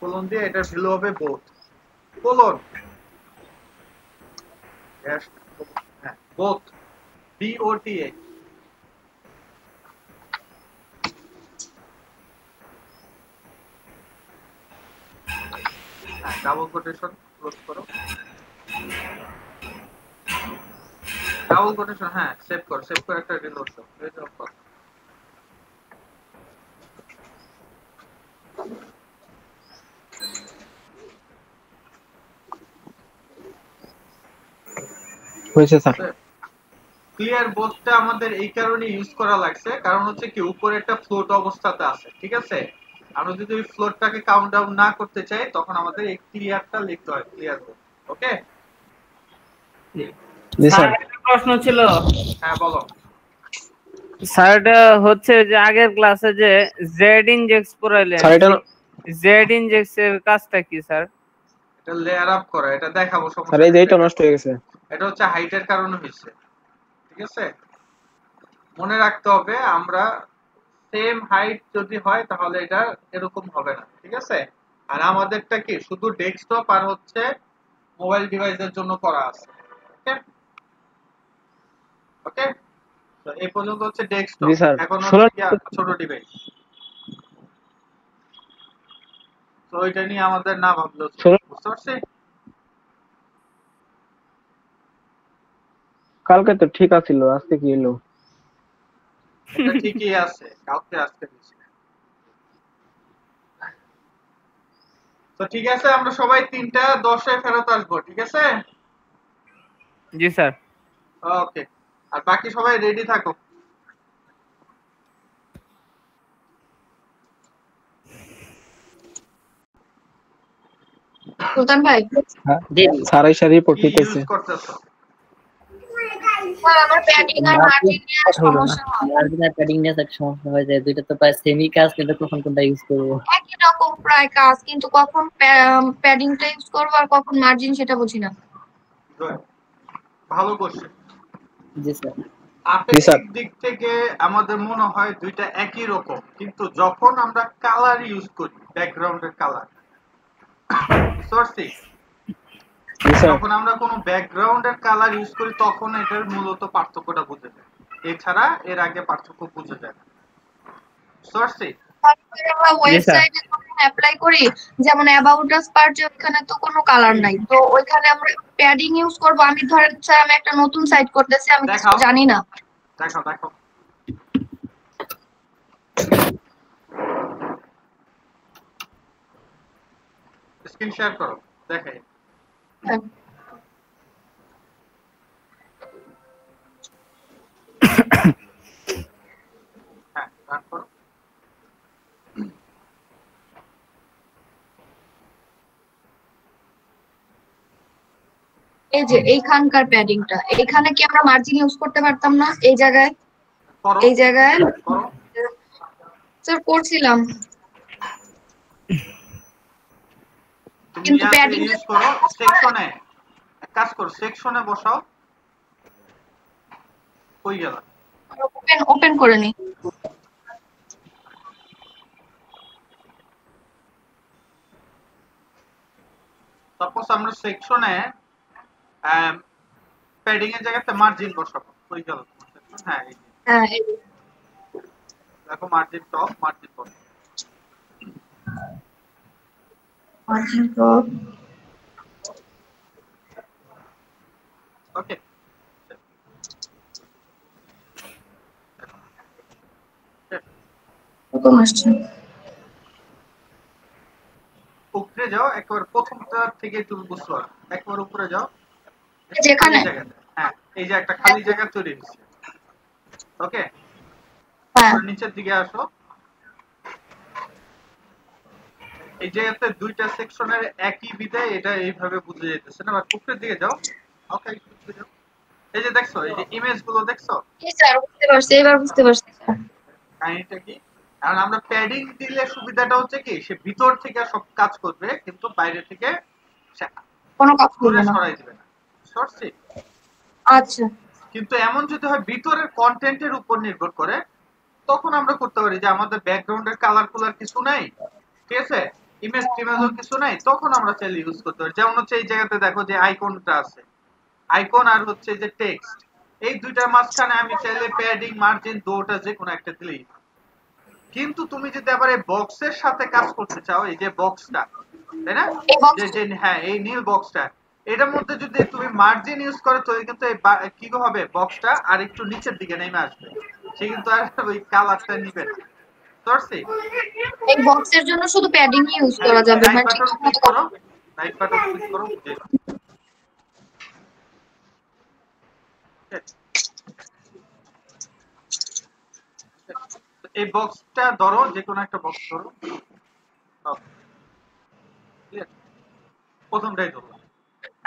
কোলন দিয়ে এটার ভ্যালু হবে বোথ। কোলন হ্যাঁ both BOTA। Double quotation close করো, ডাবল কোটেশন হ্যাঁ সেভ করো, সেভ করে একটা রিলোড দাও।
হয়েছে স্যার।
ক্লিয়ার বোথটা আমাদের এই কারণে ইউজ করা লাগছে, কারণ হচ্ছে কি উপরে একটা ফ্লোট অবস্থাতে আছে, ঠিক আছে। আমরা যদি ওই ফ্লোটটাকে কাউন্ট ডাউন না করতে চাই, তখন আমাদের এই ক্লিয়ারটা লিখতে হয়, ক্লিয়ার বোথ। ওকে
জি স্যার।
একটা প্রশ্ন ছিল।
হ্যাঁ বলো।
স্যার এটা হচ্ছে যে আগের ক্লাসে যে জেড ইনজেক্স পড়াইলেন,
স্যার এটা
জেড ইনজেক্স এর কাজটা কি স্যার?
এটা লেয়ার আপ করা, এটা দেখাবো
স্যার
সমস্যা
এই যে
নেই।
এটা নষ্ট হয়ে গেছে।
এটা হচ্ছে হাইটের কারণে হয়েছে, ঠিক আছে। মনে রাখতে হবে আমরা সেম হাইট যদি হয় তাহলে এটা এরকম হবে না, ঠিক আছে। আর আমাদেরটা কি শুধু ডেস্কটপ আর হচ্ছে মোবাইল ডিভাইসের জন্য করা আছে। ওকে ওকে, তো এই পর্যন্ত হচ্ছে ডেস্কটপ।
জি স্যার।
এখন
16
হচ্ছে ছোট ডিভাইস, তো এটা নিয়ে আমাদের না ভাবলেও চলে। বুঝতে পারছি।
কালকে তো ঠিক আছিল, আজকে কি হলো?
এটা ঠিকই আছে, কালকে আজকে দিছি। তো ঠিক আছে, আমরা সবাই 3:10 ফেরত আসবো, ঠিক আছে।
জি স্যার।
ওকে, আর বাকি সবাই রেডি থাকো।
সুলতান ভাই,
স্যার আইসা রিপোর্ট
কি
নিতেছে।
ইউজ করতেছো?
আমার প্যাডিং আর মার্জিন নিয়ে সমস্যা হয়।
মার্জিন আর প্যাডিং নিয়ে একটা সমস্যা হয় যায়, দুইটা তো প্রায় সেমই কাজ, কিন্তু কখন কোনটা ইউজ করবো।
একই রকম প্রায় কাজ, কিন্তু কখন প্যাডিংটা ইউজ করবো আর কখন মার্জিন সেটা বুঝি না।
ভালো কোশ্চেন।
জি স্যার।
আপেক্ষিক দিক থেকে আমাদের মনে হয় দুইটা একই রকম, কিন্তু যখন আমরা কালার ইউজ করি, ব্যাকগ্রাউন্ডের কালার, যখন আমরা কোনো ব্যাকগ্রাউন্ডের কালার ইউজ করি তখন এটার মূলত পার্থক্যটা বুঝে যায়, এছাড়া এর আগে পার্থক্য বুঝে যায় না।
আমরা ওয়েবসাইটে যখন অ্যাপ্লাই করি, যেমন অ্যাবাউট আস পার্ট, ওখানে তো কোনো কালার নাই, তো ওইখানে আমরা প্যাডিং ইউজ করব, আমি ধরেন স্যার আমি একটা নতুন সাইট করতেছি, আমি কিছু
দেখাও।
জানি না।
দেখো দেখো স্ক্রিন শেয়ার করো, দেখাই।
হ্যাঁ।
হ্যাঁ রান করো।
এই যে এইখানকার প্যাডিংটা, এইখানে কি আমরা মার্জিন ইউজ করতে পারতাম না? এই জায়গায়
করো
এই জায়গায়
করো।
স্যার করছিলাম,
তুমি
কিন্তু
ইয়াতে
প্যাডিং
ইউজ করো সেকশনে, এক কাজ করো সেকশনে বসাও। কই গেল?
ওপেন করে নি।
সাপোজ আমরা সেকশনে প্যাডিং এর জায়গাতে মার্জিন বসাবো। কই গেল? হ্যাঁ এই যে।
হ্যাঁ এই যে।
দেখো margin top, margin bottom.
Margin top.
Okay
কত আসছে?
উপরে যাও, একবার প্রথমটা থেকে তুমি বুঝতে পারো। একবার উপরে যাও,
যেখানে
হ্যাঁ এই যে একটা খালি জায়গা তৈরি হচ্ছে। ওকে
হ্যাঁ
নিচের দিকে আসো। এই জায়গাতে দুইটা সেকশনের একই বিদায়, এটা এইভাবে বুঝে যেতেছে না। উপরের দিকে যাও। ওকে এই যে দেখছো, এই যে ইমেজ গুলো দেখছো?
এই স্যার বুঝতে পারছি, এবার বুঝতে পারছি স্যার।
কাহিনীটা কি? কারণ আমরা প্যাডিং দিলে সুবিধাটা হচ্ছে কি, সে ভিতর থেকে সব কাজ করবে, কিন্তু বাইরে থেকে সে
কোনো কাজ করবে
দূরে
না।
সরাই দিবে না। সরছি?
আচ্ছা
কিন্তু এমন যদি হয় ভিতরের কন্টেন্টের উপর নির্ভর করে, তখন আমরা করতে পারি যে আমাদের ব্যাকগ্রাউন্ডের কালার কুলার কিছু নাই, ঠিক আছে, ইমেজ টিমেজও কিছু নাই, তখন আমরা চাইলে ইউজ করতে পারি। যেমন হচ্ছে এই জায়গাতে দেখো যে আইকনটা আছে, আইকন আর হচ্ছে যে টেক্সট, এই দুইটার মাঝখানে আমি চাইলে প্যাডিং মার্জিন দুটোটা যে কোনো একটা দিলেই। কিন্তু তুমি যদি আবার এই বক্সের সাথে কাজ করতে চাও, এই যে বক্সটা, তাই না, যে হ্যাঁ এই নীল বক্সটা, এটার মধ্যে যদি তুমি মার্জিন ইউজ করো, তাহলে কিন্তু এই কি হবে, বক্সটা আর একটু নিচের দিকে নেমে আসবে, সে কিন্তু আর ওই কালারটা নিবে না। বুঝতে
এই বক্সের জন্য শুধু প্যাডিং ইউজ করা যাবে না, ঠিক
ক্লিক করো, রাইট বাটন ক্লিক করো, বুঝে নাও। এই বক্সটা ধরো, যে কোনো একটা বক্স ধরো, প্রথমটাই ধরো।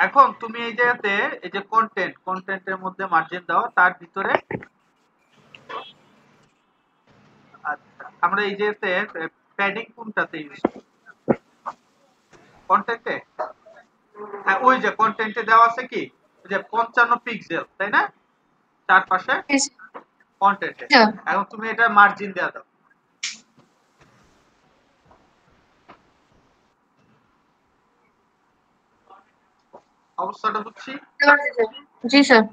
এখন তুমি এই জায়গাতে এই যে কন্টেন্টের মধ্যে মার্জিন দাও, তার ভিতরে আচ্ছা আমরা এই জায়গাতে প্যাডিং কোনটাতে ইউজ করি? কন্টেন্টে? হ্যাঁ ওই যে কন্টেন্টে দেওয়া আছে কি, ওই যে 55 পিক্সেল, তাই না, চারপাশে কন্টেন্টে। এখন তুমি এটা মার্জিন দেয়া দাও। অবস্থাটা বুঝছি?
জি স্যার।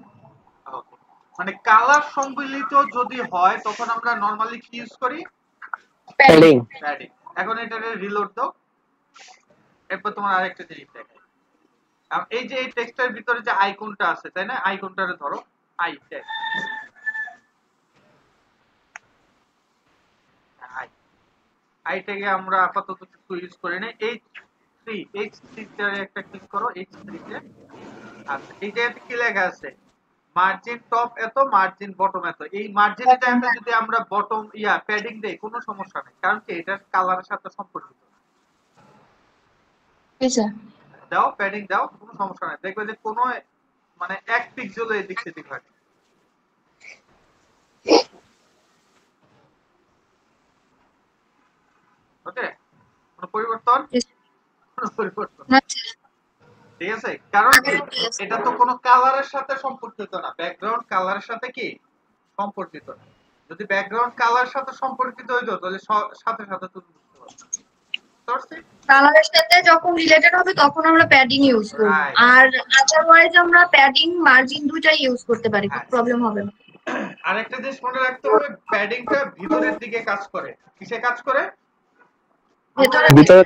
মানে কালার সম্মিলিত যদি হয়, তখন আমরা নরমালি কি ইউজ করি?
প্যাডিং।
প্যাডিং। এখন এটারে রিলোড দাও, এরপর তোমার আরেকটা জিনিস দেখাই। এই যে এই টেক্সটের ভিতরে যে আইকনটা আছে, তাই না, আইকনটারে ধরো, আই ট্যাগ, আইটাকে আমরা আপাতত কিছু ইউজ করি না। H3 টারে একটা ক্লিক করো, H3 তে। আচ্ছা এই জায়গাতে কি লেখা আছে, মার্জিন টপ এত, মার্জিন বটম এত। এই মার্জিনের জায়গাতে যদি আমরা বটম প্যাডিং দেই, কোনো সমস্যা নেই, কারণ কি এটা কালারের সাথে সম্পর্কিত। দাও প্যাডিং দাও, কোনো সমস্যা নেই, দেখবে যে কোনো মানে 1 পিক্সেলও এদিক সেদিক হয়। ওকে, কোনো পরিবর্তন? কোনো পরিবর্তন, ঠিক আছে, কারণ কি এটা তো কোনো কালারের সাথে সম্পর্কিত না, ব্যাকগ্রাউন্ড কালারের সাথে কি সম্পর্কিত না। যদি ব্যাকগ্রাউন্ড কালারের সাথে সম্পর্কিত হইতো, তাহলে সাথে সাথে তুমি বুঝতে পারবে।
কালারের সাথে যখন রিলেটেড হবে তখন আমরা প্যাডিং ইউজ করব, আর আদারওয়াইজ আমরা প্যাডিং মার্জিন দুটাই ইউজ করতে পারি, কোনো প্রবলেম হবে না।
আরেকটা জিনিস মনে রাখতে হবে, প্যাডিংটা ভিতরের দিকে কাজ করে। কিসে কাজ করে? ভিতরে।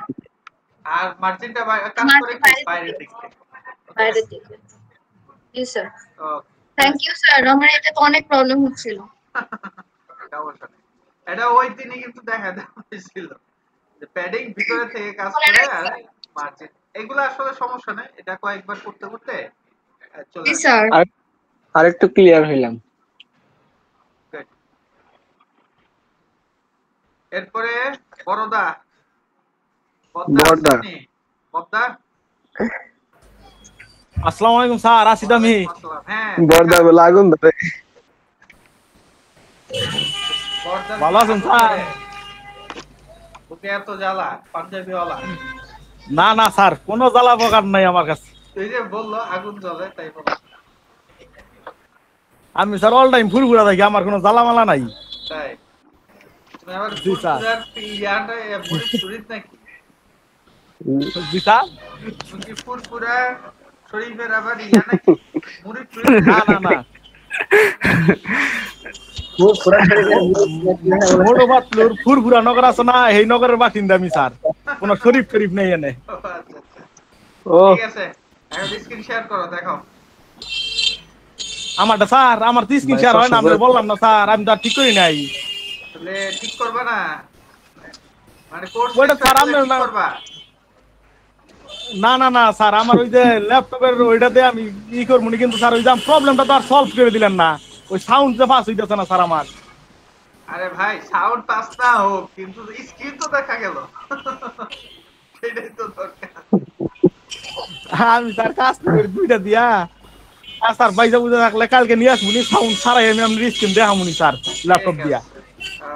আর মার্জিনটা কাজ করে কি বাইরের দিকে।
বাইরের দিকে। জি sir.
Okay,
thank you sir, আমার এটা তো অনেক প্রবলেম হচ্ছিল।
সমস্যা নেই। এটা ওই দিনই কিন্তু দেখা হয়েছিল যে প্যাডিং ভিতরে থেকে কাজ করে আর মার্জিন, এগুলো আসলে সমস্যা নেই, এটা কয়েকবার করতে করতে চলে
জি
আসবে।
স্যার।
আরেকটু ক্লিয়ার হইলাম।
Good. এরপরে বড়দা, বদ্দা
বড়দা।
আসেননি? বদ্দা?
আসসালামু আলাইকুম স্যার, আসিফ আমি।
ওয়ালাইকুম আসসালাম। হ্যাঁ,
বর্দা বলে আগুন ধরে।
বড়দার
ভালো আছেন
আগুন
স্যার?
ধরে। বুকে এত জ্বালা, পাঞ্জাবিওয়ালা।
না না স্যার, কোনো জ্বালা পোকার নাই আমার কাছে।
তুই যে বললো আগুন জ্বলে তাই বললাম।
আমি স্যার অল টাইম ফুরফুরা থাকি, আমার কোনো জ্বালা মালা নাই।
তাই তুমি আবার
জি স্যার।
ফুরফুরার ইয়াটা মুড়ি শরীর নাকি?
জি স্যার।
তুমি কি ফুরফুরা শরীফের আবার ইয়া নাকি? মুড়ি শরীর?
না না না, মোটো বাতলুর ফুরফুরা নগর আছে না, এই নগরের বাসিন্দা আমি স্যার। কোনো শরীফ টরিফ নেই এনে।
আচ্ছা আচ্ছা,
ও
ঠিক আছে, এখন স্ক্রিন শেয়ার করো, দেখাও।
আমারটা স্যার, আমার 30 কিন শেয়ার হয় না, আমি বললাম না স্যার, আমি তো আর ঠিক করি নাই।
তাহলে ঠিক করবা না, মানে কোর্স
ওইটা স্যার আমি
ঠিক করবা?
না না না স্যার, আমার ওই যে ল্যাপটপের ওইটাতে আমি ই করবো নি, কিন্তু স্যার ওই যে প্রবলেমটা তো আর সলভ করে দিলেন না, ওই সাউন্ড যে পাস হইতেছে না স্যার আমার।
আরে ভাই সাউন্ড পাস না হোক, কিন্তু স্ক্রিন তো দেখা গেল, সেটাই তো দরকার।
আমি স্যার কাজ করে দুইটা দিয়া আর স্যার বাইজা বুঝে থাকলে কালকে নিয়ে আসবো নি, সাউন্ড ছাড়াই আমি আপনার স্ক্রিন দেখাবো নি স্যার ল্যাপটপ দিয়া।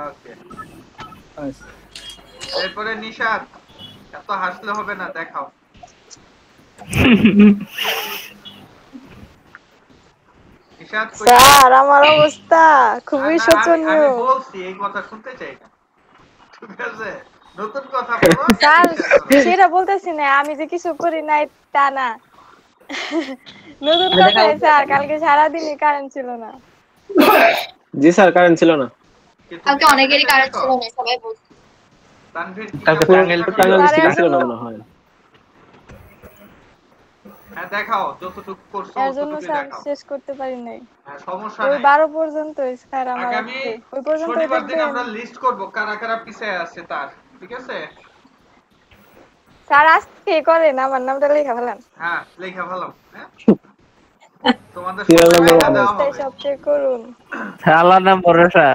ওকে, এরপরে নিশাদ, এত হাসলে হবে না, দেখাও। নিশাদ কই?
স্যার আমার অবস্থা খুবই
না,
শোচনীয়।
আমি বলছি এই কথা শুনতে চাই না, ঠিক আছে? নতুন কথা বলো।
স্যার সেটা বলতেছি না, আমি যে কিছু করি নাই তা না। নতুন কথা স্যার, কালকে সারাদিনই কারেন্ট ছিল না।
জি স্যার, কারেন্ট ছিল না।
কালকে অনেকেরই কারেন্ট ছিল না, সবাই বলছে।
তানভীর কি
কালকে
সব
টাঙ্গাইল
দেখা
ডিস্ট্রিক্টে ছিল
করো?
না মনে হয়।
হ্যাঁ দেখাও, যতটুকু করছো
এর জন্য
ততটুকুই
স্যার
দেখাও।
শেষ করতে পারি নাই।
হ্যাঁ, সমস্যা
ওই
নাই।
12 পর্যন্ত স্যার আমার
আগামী
আছে। ওই পর্যন্ত
শনিবার দিন
দেখবেন।
আমরা লিস্ট করব কারা কারা পিছায় আছে তার, ঠিক আছে?
স্যার আজকে করেন, আমার নামটা লেখা ফেলান।
হ্যাঁ, লেখা ভালো। হ্যাঁ, তোমাদের
সিরিয়াল
সবাই
নাম্বার
দেওয়া
তাই
হবে।
সব চেক করুন।
আল্লাহর নাম ভরসা।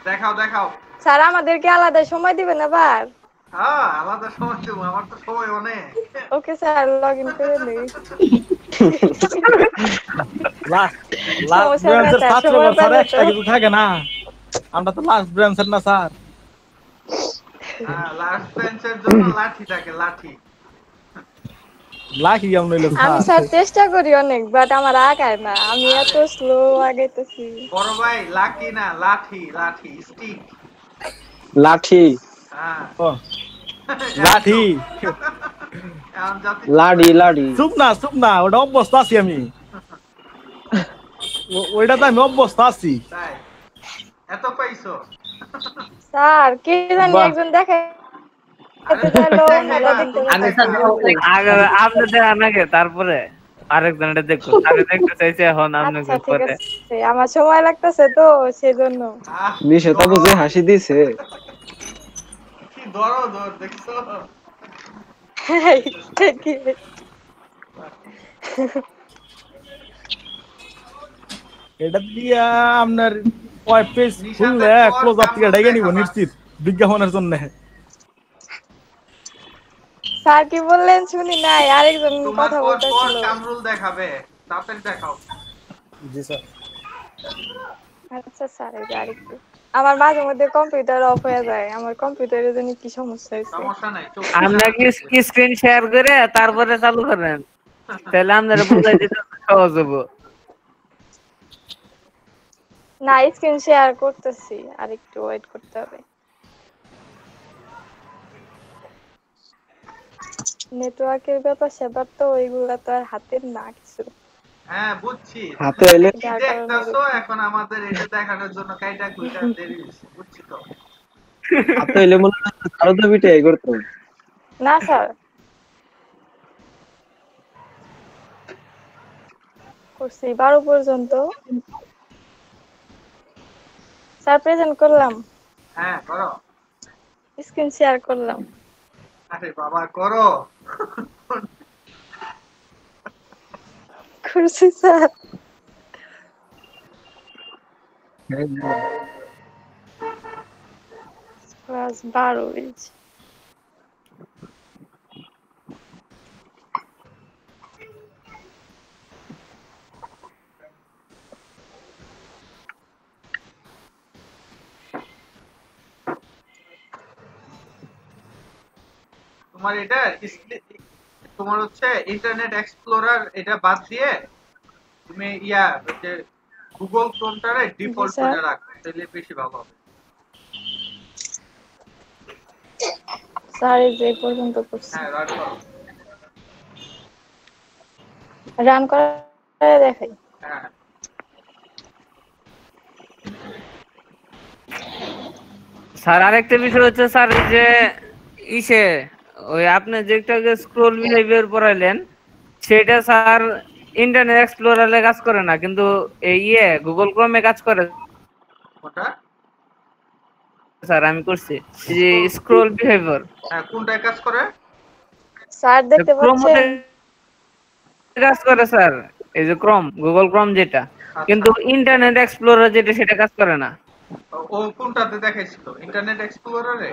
দেখাও দেখাও।
স্যার আমাদেরকে আলাদা সময় দিবেন আবার?
হ্যাঁ, আলাদা সময় দেবো, আমার তো সময় অনেক।
ওকে স্যার, লগইন করে নেই।
লাস্ট
সমস্যা নাই
ব্রাঞ্চের
স্যার,
ছাত্র
সময়
স্যার
পেলে
একটা
তো।
কিছু থাকে না, আমরা তো লাস্ট ব্রাঞ্চের না স্যার।
হ্যাঁ, লাস্ট বেঞ্চের জন্য লাঠি থাকে, লাঠি।
লাকি কেমন হইলো
আমি
স্যার?
স্যার চেষ্টা করি অনেক, বাট আমার আগায় না, আমি এত স্লো আগাইতেছি।
বড় ভাই লাকি না, লাঠি, লাঠি, স্টিক।
লাঠি,
হ্যাঁ,
ও, লাঠি,
এখন জাতি
লাডি লাডি।
চুপ না, ওটা অভ্যস্ত আছি আমি, ওইটাতে আমি অভ্যস্ত আছি।
তাই এত পাইছো?
স্যার কি জানি
বাহ।
একজন দেখে
আরে
চাইলো
দেখাইবা,
না দেখতে
তুমি
আমি স্যার
দেখাও।
আগে আপনি দেখান আগে, তারপরে আরেকজন এটা দেখুন। আমি দেখতে চাইছি এখন
আচ্ছা
আপনাকে
ঠিক
পরে।
আছে, আমার সময় লাগতেছে তো সেজন্য।
আহ,
নিশে তো যে হাসি দিছে।
কি দরদ ওর, দেখছো?
কি
এটা দিয়া আপনার ওয়েব পেজ খুললে
নিশাতের পর
ক্লোজ আপ থেকে
কামরুল
ডেকে নিব
দেখাবা।
নিশ্চিত বিজ্ঞাপনের জন্য।
স্যার কি বললেন শুনি নাই, আরেকজন
তোমার
কথা
পর পর
বলতেছিল।
কামরুল দেখাবে, তাড়াতাড়ি দেখাও।
জি স্যার।
আচ্ছা স্যার, এই যে আরেকটু। আমার মাঝে মধ্যে কম্পিউটার অফ হয়ে যায়, আমার কম্পিউটারের জন্য কি সমস্যা হয়েছে।
সমস্যা নাই, চোখ
আপনার কি স্ক্রিন শেয়ার করে তারপরে চালু করেন, তাহলে আপনারা বুঝাই দিতে সহজ হবো।
না, স্ক্রিন শেয়ার করতেছি, আরেকটু ওয়েট করতে হবে। নেটওয়ার্কের ব্যাপার সেবার তো ওইগুলা তো আর হাতের না কিছু।
হ্যাঁ বুঝছি,
হাতে এলে
কি দেখতাছো এখন আমাদের এটা দেখানোর জন্য কাইটা কুইটা দেরি হইছে, বুঝছি তো।
হাতে এলে মনে হয় আরো তো বিটে করতে।
না স্যার, করছি 12 পর্যন্ত। স্যার প্রেজেন্ট করলাম,
হ্যাঁ করো।
স্ক্রিন শেয়ার করলাম।
আরে বাবা করো।
করছি স্যার। ক্লাস 12 হয়েছে।
তোমার এটা তোমার হচ্ছে ইন্টারনেট এক্সপ্লোরার এটা বাদ দিয়ে তুমি যে গুগল ক্রোমটারে ডিফল্ট করে রাখো, তাহলে বেশি ভালো হবে।
স্যার এই যে পর্যন্ত করছি।
হ্যাঁ রান করো।
রান করে দেখাই।
হ্যাঁ
স্যার আরেকটা বিষয় হচ্ছে স্যার এই যে ইসে ওই আপনি যেটা স্ক্রল বিহেভিয়ার পড়াইলেন সেটা স্যার ইন্টারনেট এক্সপ্লোরারে কাজ করে না, কিন্তু এই গুগল ক্রোমে কাজ করে।
কোনটা
স্যার আমি করছি এই যে স্ক্রল বিহেভিয়ার।
হ্যাঁ কোনটায় কাজ করে?
স্যার দেখতে পাচ্ছেন
কাজ করে স্যার, এই যে ক্রোম, গুগল ক্রোম যেটা, কিন্তু ইন্টারনেট এক্সপ্লোরার যেটা সেটা কাজ করে না।
ও কোনটাতে দেখাইছিল? ইন্টারনেট এক্সপ্লোরারে?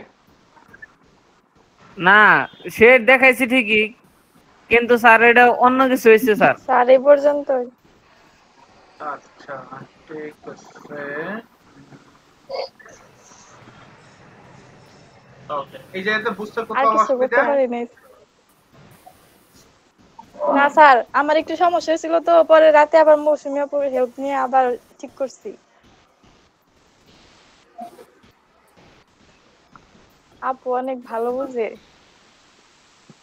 না সে দেখাইছে ঠিকই, কিন্তু স্যার এটা অন্য কিছু হয়েছে স্যার।
স্যার এই পর্যন্ত।
আচ্ছা ঠিক আছে। ওকে এই জায়গাতে বুঝতে
আর
কোথাও
কিছু করতে
অসুবিধা?
পারি নাই। না স্যার আমার একটু সমস্যা হয়েছিল, তো পরে রাতে আবার মৌসুমী আপুর হেল্প নিয়ে আবার ঠিক করছি। আপু অনেক ভালো বুঝে,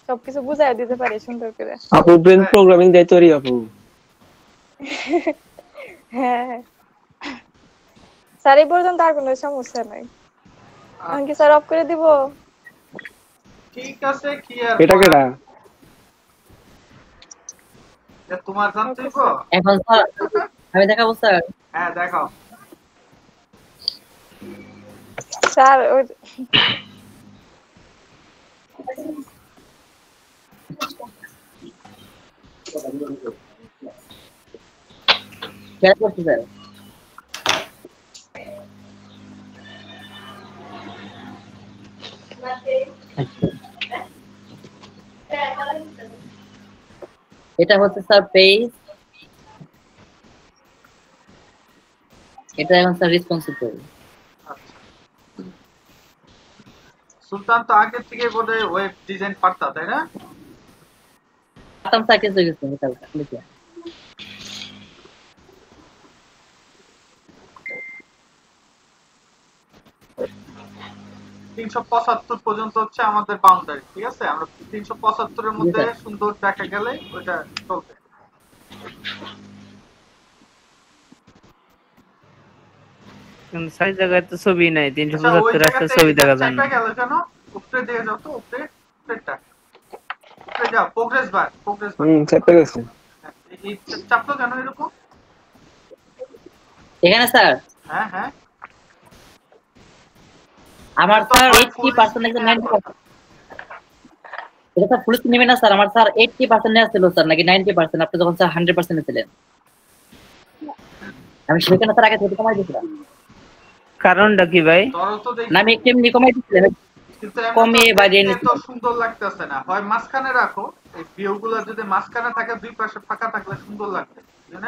সবকিছু বুঝাই দিতে পারে সুন্দর করে।
আপু ব্রেন প্রোগ্রামিং দেয় তোরই আপু।
হ্যাঁ স্যার এই পর্যন্ত আর কোনো সমস্যা নাই। আমি কি স্যার অফ করে দিব?
ঠিক আছে কি আর
এটা কেডা?
এটা তোমার জানতে হইব?
এখন স্যার আমি দেখাবো স্যার।
হ্যাঁ দেখাও।
স্যার ওই
কে করতে স্যার? এটা হচ্ছে স্যার পেজ, এটা এখন স্যার রেসপন্সিবল।
সুলতান তো আগে থেকে বোধহয় ওয়েব ডিজাইন পারতা তাই না?
আতম স্যার কিছু কিছু লিখে।
তিনশো 375 পর্যন্ত হচ্ছে আমাদের বাউন্ডারি, ঠিক আছে? আমরা 375 এর মধ্যে সুন্দর দেখা গেলে ওটা চলবে।
কিন্তু সাইজ জায়গায় তো ছবি নাই, 375 একটা ছবি দেখা যায় না।
গেল কেন? উপরে দিয়ে যাও তো, উপরেটা উপরে যাও, প্রোগ্রেস বার
চেপে গেছে।
এই চাপলো কেন এরকম?
এখানে স্যার
হ্যাঁ হ্যাঁ
আমার স্যার 80% একদম 90%। এটা স্যার ফুল স্ক্রিন নেবেন না স্যার, আমার স্যার 80% নেওয়া ছিল স্যার নাকি 90%, আপনি যখন স্যার 100% ছিলেন। আমি সেখানে স্যার আগে থেকে কমাই দিয়েছিলাম।
কারণটা কি ভাই?
না আমি একটু এমনি কমাই দিয়েছিলাম, কমিয়ে বাড়িয়ে নিয়েছি।
তো সুন্দর লাগতেছে না, হয় মাঝখানে রাখো, এই ভিউগুলো যদি মাঝখানে থাকে, দুই পাশে ফাঁকা থাকলে সুন্দর লাগবে, বুঝছেন?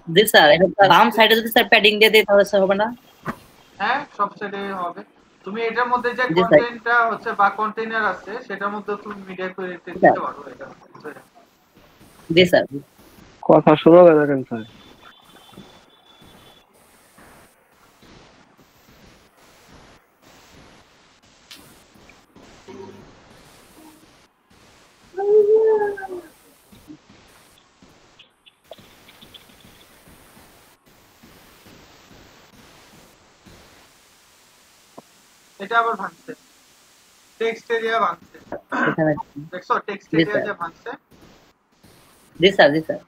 জি স্যার, এখন বাম সাইডে যদি স্যার প্যাডিং দিয়ে দেই তাহলে স্যার হবে না?
হ্যাঁ সব সাইডে হবে। তুমি এটার মধ্যে যে কন্টেন্টটা হচ্ছে বা কন্টেইনার আছে সেটার মধ্যে তুমি মিডিয়া করে দিতে পারো এটা।
জি স্যার।
কথা শোনা যায় না কেন স্যার?
এটা আবার ভাঙছে, টেক্সট এরিয়া ভাঙছে। দেখছো টেক্সট এরিয়া যে ভাঙছে?
জি স্যার জি স্যার।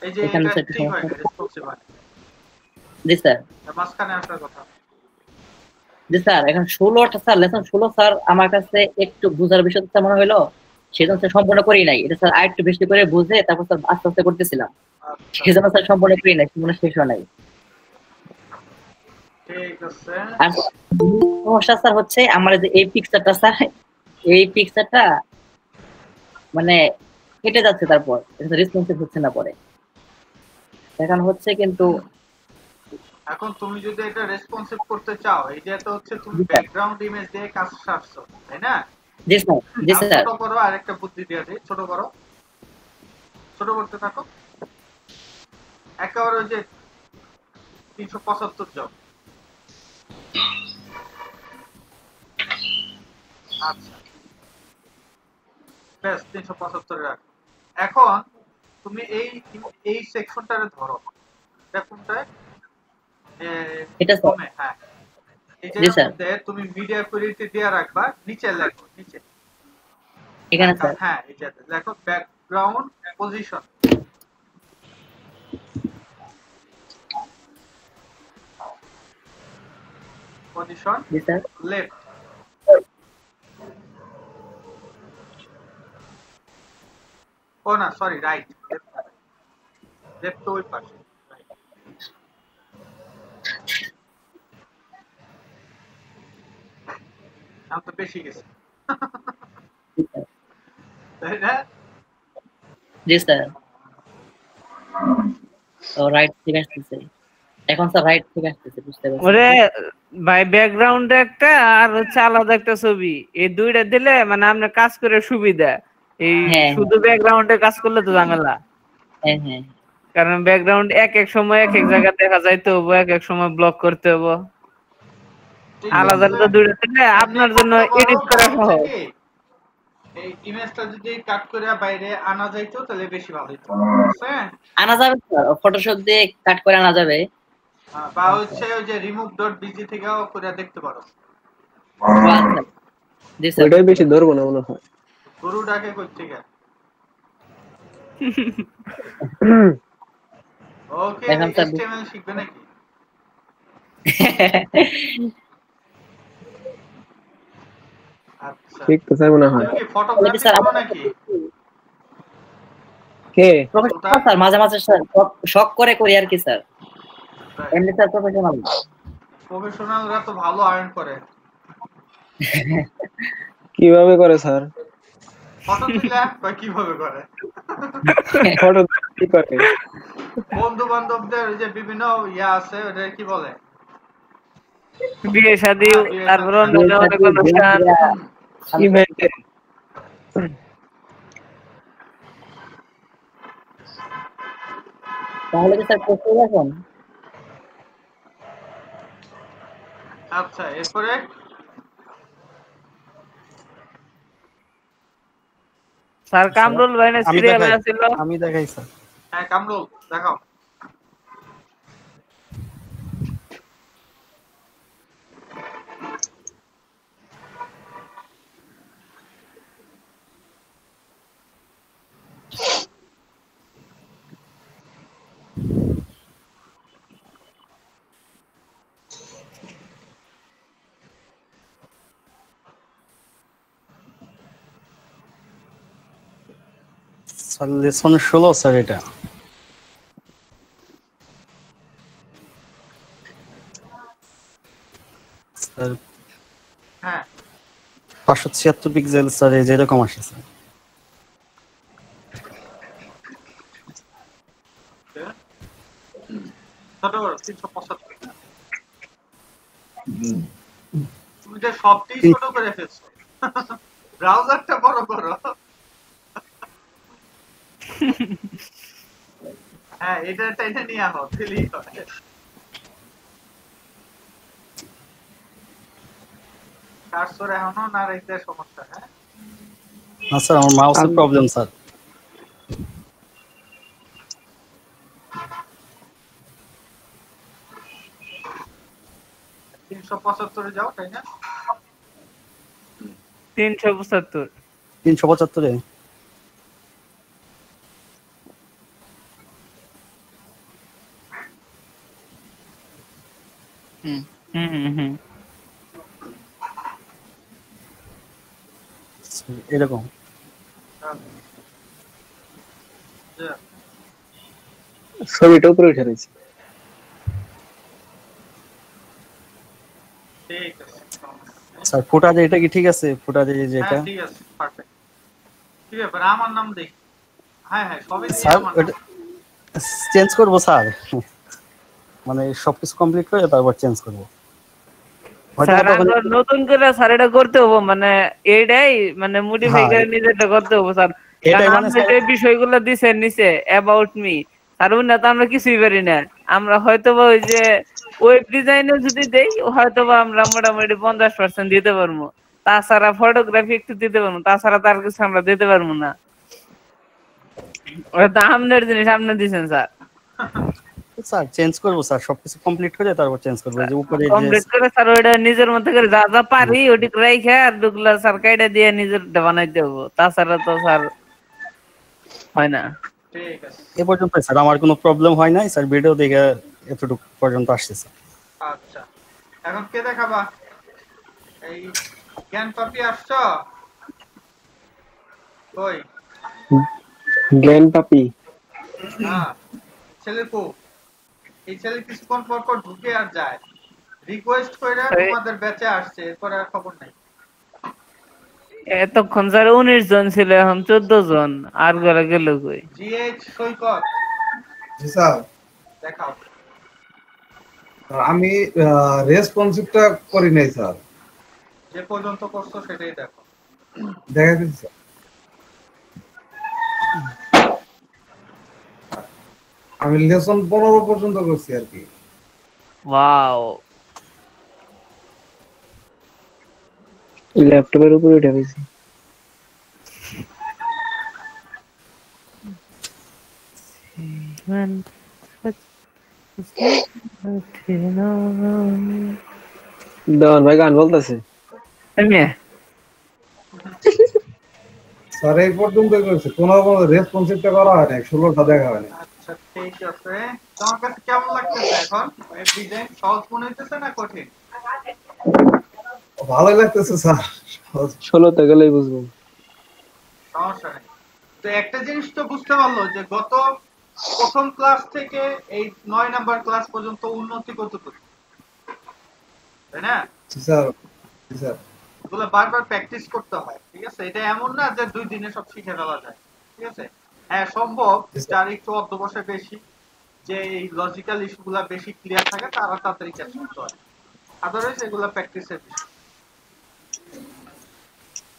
এই যে
এখানে
এটা
স্যার
ঠিক হয় না, রেসপন্সিভ হয় না।
জি স্যার
মাঝখানে আসার কথা।
জি স্যার এখন 16টা স্যার লেসন 16 স্যার আমার কাছে একটু বুঝার বিষয় স্যার মনে হলো সেজন্য স্যার সম্পূর্ণ করি নাই। এটা স্যার আরেকটু বেশি করে বুঝে তারপর স্যার আস্তে আস্তে করতেছিলাম। সেজন্য স্যার সম্পূর্ণ করি নাই, সম্পূর্ণ শেষ হয় নাই।
ঠিক আছে।
আর সমস্যা স্যার হচ্ছে আমার যে এই পিকচারটা স্যার, এই পিকচারটা মানে কেটে যাচ্ছে, তারপর এটা রেসপন্সিভ হচ্ছে না পরে এখন হচ্ছে। কিন্তু
এখন তুমি যদি এটা রেসপন্সিভ করতে চাও, এইটা তো হচ্ছে তুমি ব্যাকগ্রাউন্ড ইমেজ দিয়ে কাজ সারছো, তাই না?
জি স্যার জি
আর
স্যার
ছোট করো, আরেকটা বুদ্ধি দিয়ে দিই, ছোট করো, ছোট করতে থাকো একেবারে ওই যে 375 যাও। আচ্ছা বেশ 375 রাখো। এখন তুমি এই সেকশনটারে ধরো, এটা কোনটায়?
এটা স্যার
কমে, হ্যাঁ এই
জি
জায়গার
স্যার
মধ্যে তুমি মিডিয়া কোয়ালিটি দিয়ে রাখবা, নিচে লেখো, নিচে
এখানে স্যার
হ্যাঁ এই জায়গাতে লেখো ব্যাকগ্রাউন্ড পজিশন। পজিশন
জি স্যার
লেফট, ও না সরি রাইট, লেফট তো ওই পাশে, আমি তো বেশি গেছি তাই না?
জি স্যার তো রাইট ঠিক আসতেছে এখন স্যার, রাইট ঠিক আসতেছে, বুঝতে পারছি।
ওরে ভাই ব্যাকগ্রাউন্ডে একটা আর হচ্ছে আলাদা একটা ছবি, এই দুইটা দিলে মানে আপনার কাজ করে সুবিধা। এই
হ্যাঁ
শুধু ব্যাকগ্রাউন্ডে কাজ করলে তো ঝামেলা,
হ্যাঁ হ্যাঁ
কারণ ব্যাকগ্রাউন্ড এক এক সময় এক এক জায়গা দেখা যাইতে হবো, এক এক সময় ব্লক করতে হবো। আলাদা আলাদা দুইটা দিলে আপনার জন্য এডিট করা সহজ।
এই ইমেজটা যদি কাট করে বাইরে আনা যাইতো তাহলে বেশি ভালো হতো, বুঝছে?
আনা যাবে স্যার, ফটোশপ দিয়ে কাট করে আনা যাবে,
বা হচ্ছে ওই যে remove.bg থেকেও করে দেখতে পারো।
আচ্ছা জি স্যার
ওইটাই বেশি ধরবো না মনে হয়।
গরুটাকে কই থেকে? ওকে
এখন স্যার
HTML শিখবে নাকি? আচ্ছা
ঠিক তো স্যার মনে হয়।
তুমি কি ফটোগ্রাফি করো নাকি?
কে
প্রফেশনাল স্যার, মাঝে মাঝে স্যার শখ করে করি আর কি স্যার, এমনি স্যার প্রফেশনাল।
প্রফেশনালরা তো ভালো আর্ন করে।
কিভাবে করে স্যার?
ফটো তুলে কয় কিভাবে করে?
ফটো কি করে?
বন্ধু বান্ধবদের যে বিভিন্ন ইয়া আছে ওটা কি বলে?
বিয়ে শাদী, তারপর অন্য অনেক অনুষ্ঠান।
ইভেন্টে
তাহলে কি স্যার করতে এখন?
আচ্ছা এরপরে
স্যার কামরুল ভাই না সিরিয়াল আছিল?
আমি দেখাই স্যার।
হ্যাঁ কামরুল দেখাও।
স্যার লেসন 16 স্যার এটা। স্যার
হ্যাঁ
576 পিক্সেল স্যার, এই যে এরকম আসে স্যার।
ছোট করো 375। তুমি যে সবটাই ছোট করে ফেলছো, ব্রাউজারটা বড় করো। হ্যাঁ এটা টাইটা নিয়ে আহ ফেলি হয়। কার্সর এখনো না রাখতে সমস্যা। হ্যাঁ
না স্যার আমার মাউসের প্রবলেম স্যার।
তিনশো 375 যাও তাই না?
375
375 এ
এরকম
ছবিটা উপরে উঠে রয়েছে।
ঠিক আছে
স্যার ফুটাজে এটা কি ঠিক আছে? ফুটাজে যেটা
হ্যাঁ ঠিক আছে পারফেক্ট। কি ব্যাপার আমার নাম দেখি? হ্যাঁ হ্যাঁ সবই দিয়ে
স্যার
আমার
এটা চেঞ্জ করব স্যার, মানে সবকিছু কমপ্লিট করে তারপর চেঞ্জ করব।
স্যার আবার নতুন করে স্যার এটা করতে হবে, মানে এইটাই মানে মডিফাই করে নিজেরটা করতে হবে স্যার। কারণ আপনি যে বিষয়গুলো দিছেন নিচে অ্যাবাউট মি, আর উনি তো আমরা কিছুই পারি না। আমরা হয়তো বা ওই যে ওয়েব ডিজাইনে যদি দেই হয়তো বা আমরা মোটামুটি 50% দিতে পারবো, তাছাড়া ফটোগ্রাফি একটু দিতে পারবো, তাছাড়া তার কিছু আমরা দিতে পারবো না। ওটা তো আপনার জিনিস, আপনি দিছেন স্যার।
স্যার চেঞ্জ করব স্যার, সবকিছু কমপ্লিট করে তারপর চেঞ্জ করব। এই যে উপরে যে
কমপ্লিট করে স্যার ওইটা নিজের মতো করে যা যা পারি ওটি রাইখা আর দুগুলা স্যার কাইটা দিয়ে নিজেরটা বানাইতে হবে, তাছাড়া তো স্যার হয় না।
ঠিক আছে
এ পর্যন্ত স্যার আমার কোনো প্রবলেম হয় নাই স্যার, ভিডিও দেখে এতটুকু পর্যন্ত আসছে স্যার।
আচ্ছা এখন কে দেখাবা? এই জ্ঞান পাপি আসছো? কই
জ্ঞান পাপি?
হ্যাঁ ছেলে কো? এই ছেলে কিছুক্ষণ পর পর ঢুকে আর যায়, রিকোয়েস্ট কইরা তোমাদের ব্যাচে আসছে, এরপর আর খবর নাই।
এতক্ষণ স্যার 19 জন ছিল, এখন 14 জন, আর ঘরে গেল কই?
জিএইচ সৈকত
জি স্যার
দেখাও।
আমি রেসপন্সিভটা করি নাই স্যার,
যে পর্যন্ত করছো সেটাই দেখো।
দেখা গেছে স্যার আমি লেসন 15 পর্যন্ত করছি আর কি।
ওয়াও
ল্যাপটপের উপরে উঠে রয়েছে। দেওয়ান ভাই গান বলতেছে।
স্যার এই পর্যন্ত করছি, কোনো রেসপন্সিভটা করা হয় না, 16টা দেখা হয় না।
আচ্ছা ঠিক আছে, তোমার কাছে কেমন লাগতেছে এখন? ওয়েব ডিজাইন সহজ মনে হইতেছে না কঠিন?
ভালোই লাগতেছে স্যার,
16তে গেলেই বুঝবো।
সমস্যা নেই। তো একটা জিনিস তো বুঝতে পারলো যে গত প্রথম ক্লাস থেকে এই 9 নাম্বার ক্লাস পর্যন্ত উন্নতি কতটুকু, তাই না?
স্যার স্যার
এগুলো বারবার প্র্যাকটিস করতে হয়, ঠিক আছে? এটা এমন না যে 2 দিনে সব শিখে ফেলা যায়, ঠিক আছে? হ্যাঁ সম্ভব, যার একটু অধ্যবসায় বেশি, যে এই লজিক্যাল ইস্যুগুলা বেশি ক্লিয়ার থাকে তারা তাড়াতাড়ি ক্যাচ করতে হয়, আদারওয়াইজ এগুলো প্র্যাকটিসের বিষয়।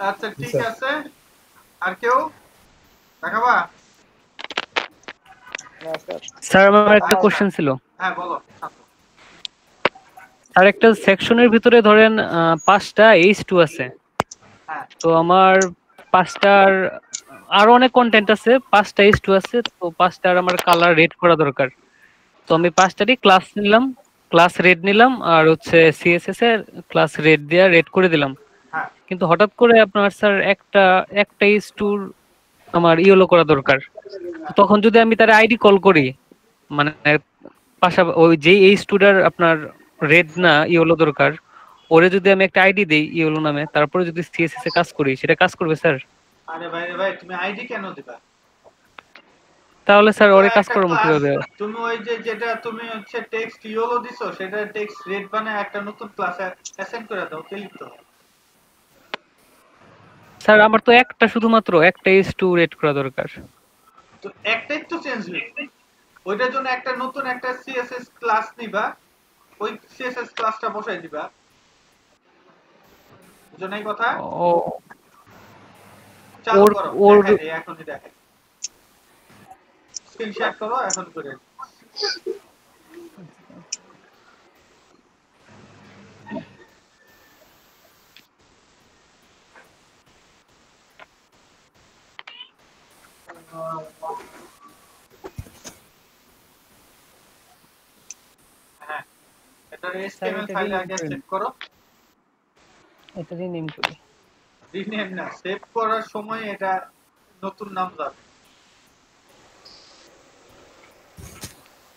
আচ্ছা ঠিক আছে, আর কেউ দেখাবা?
স্যার আমার একটা কোশ্চেন ছিল।
হ্যাঁ বলো।
আর একটা সেকশনের ভিতরে ধরেন 5টা H2 আছে, তো আমার 5টার আরো অনেক কন্টেন্ট আছে, 5টা H2 আছে, তো 5টার আমার কালার রেড করা দরকার। তো আমি 5টারই ক্লাস নিলাম, ক্লাস রেড নিলাম, আর হচ্ছে সিএসএস এর ক্লাস রেড দিয়ে রেড করে দিলাম। কিন্তু হঠাৎ করে আপনার স্যার একটা H2 আমার ইয়েলো করা দরকার। তখন যদি আমি তার আইডি কল করি, মানে পাশাপাশি ওই যে H2টার আপনার রেড না ইয়েলো দরকার, ওরে যদি আমি একটা আইডি দেই ইয়েলো নামে, তারপরে যদি সিএসএস এ কাজ করি, সেটা কাজ করবে স্যার?
আরে ভাই রে ভাই, তুমি আইডি কেন দিবা?
তাহলে স্যার ওরে কাজ করবো কিভাবে?
তুমি ওই যে যেটা তুমি হচ্ছে টেক্সট ইয়েলো দিছো, সেটা টেক্সট রেড বানায় একটা নতুন ক্লাসে অ্যাসাইন করে দাও, কে লিখতে হবে?
স্যার আমার তো একটা শুধুমাত্র একটা H2 রেড করা দরকার।
তো একটাই তো চেঞ্জ হয়েছে, ওইটার জন্য একটা নতুন একটা সিএসএস ক্লাস নিবা, ওই সিএসএস ক্লাসটা বসাই দিবা, বুঝো নাই কথা?
ও
চালু করো, দেখাই দেই, এখনই দেখাই, স্ক্রিন শেয়ার করো এখন করে। হ্যাঁ এটা HTML ফাইলে আগে সেভ করো,
এটা রিনেম করি।
রিনেম না, সেভ করার সময় এটা নতুন নাম যাবে।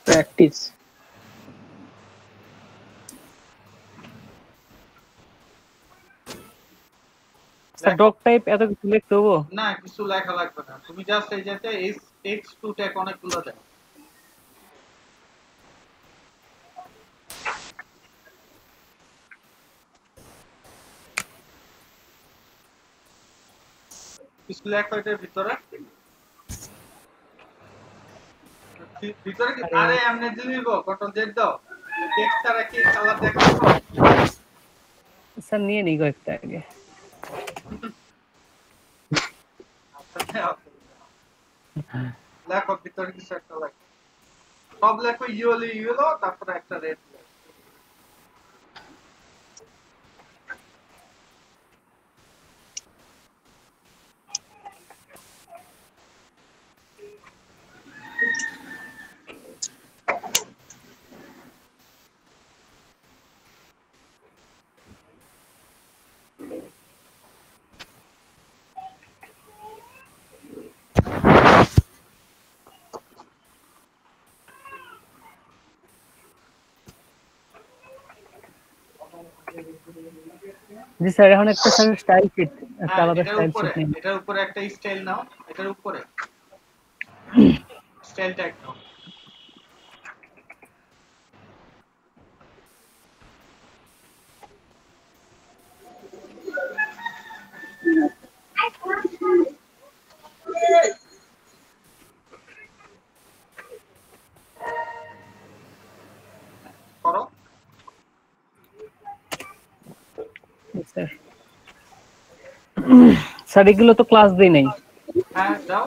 প্র্যাকটিস
স্যার ডক টাইপ এত কিছু লিখতে হবে?
না কিছু লেখা লাগবে না, তুমি জাস্ট এই যেতে x2 ট্যাগ অনেকগুলো দেয়। কিছু লেখা এটার ভিতরে ভিতরে কি? আরে এমনি দিলিব, কন্ট্রোল জেড দাও, টেক্সট ছাড়া কি কালার দেখাবো?
স্যার নিয়ে নি কয়েকটা আগে।
লেখো ভিতরে কিছু একটা লেখো, সব লেখো ইয়েলো, তারপরে একটা রেড।
জি স্যার, এখন একটা স্যার স্টাইল শিট, একটা আলাদা স্টাইল শিট নেই।
এটার উপরে একটা স্টাইল নাও, এটার উপরে স্টাইল ট্যাগ নাও। করো
স্যার। স্যার এগুলো তো ক্লাস দেই নাই।
হ্যাঁ যাও।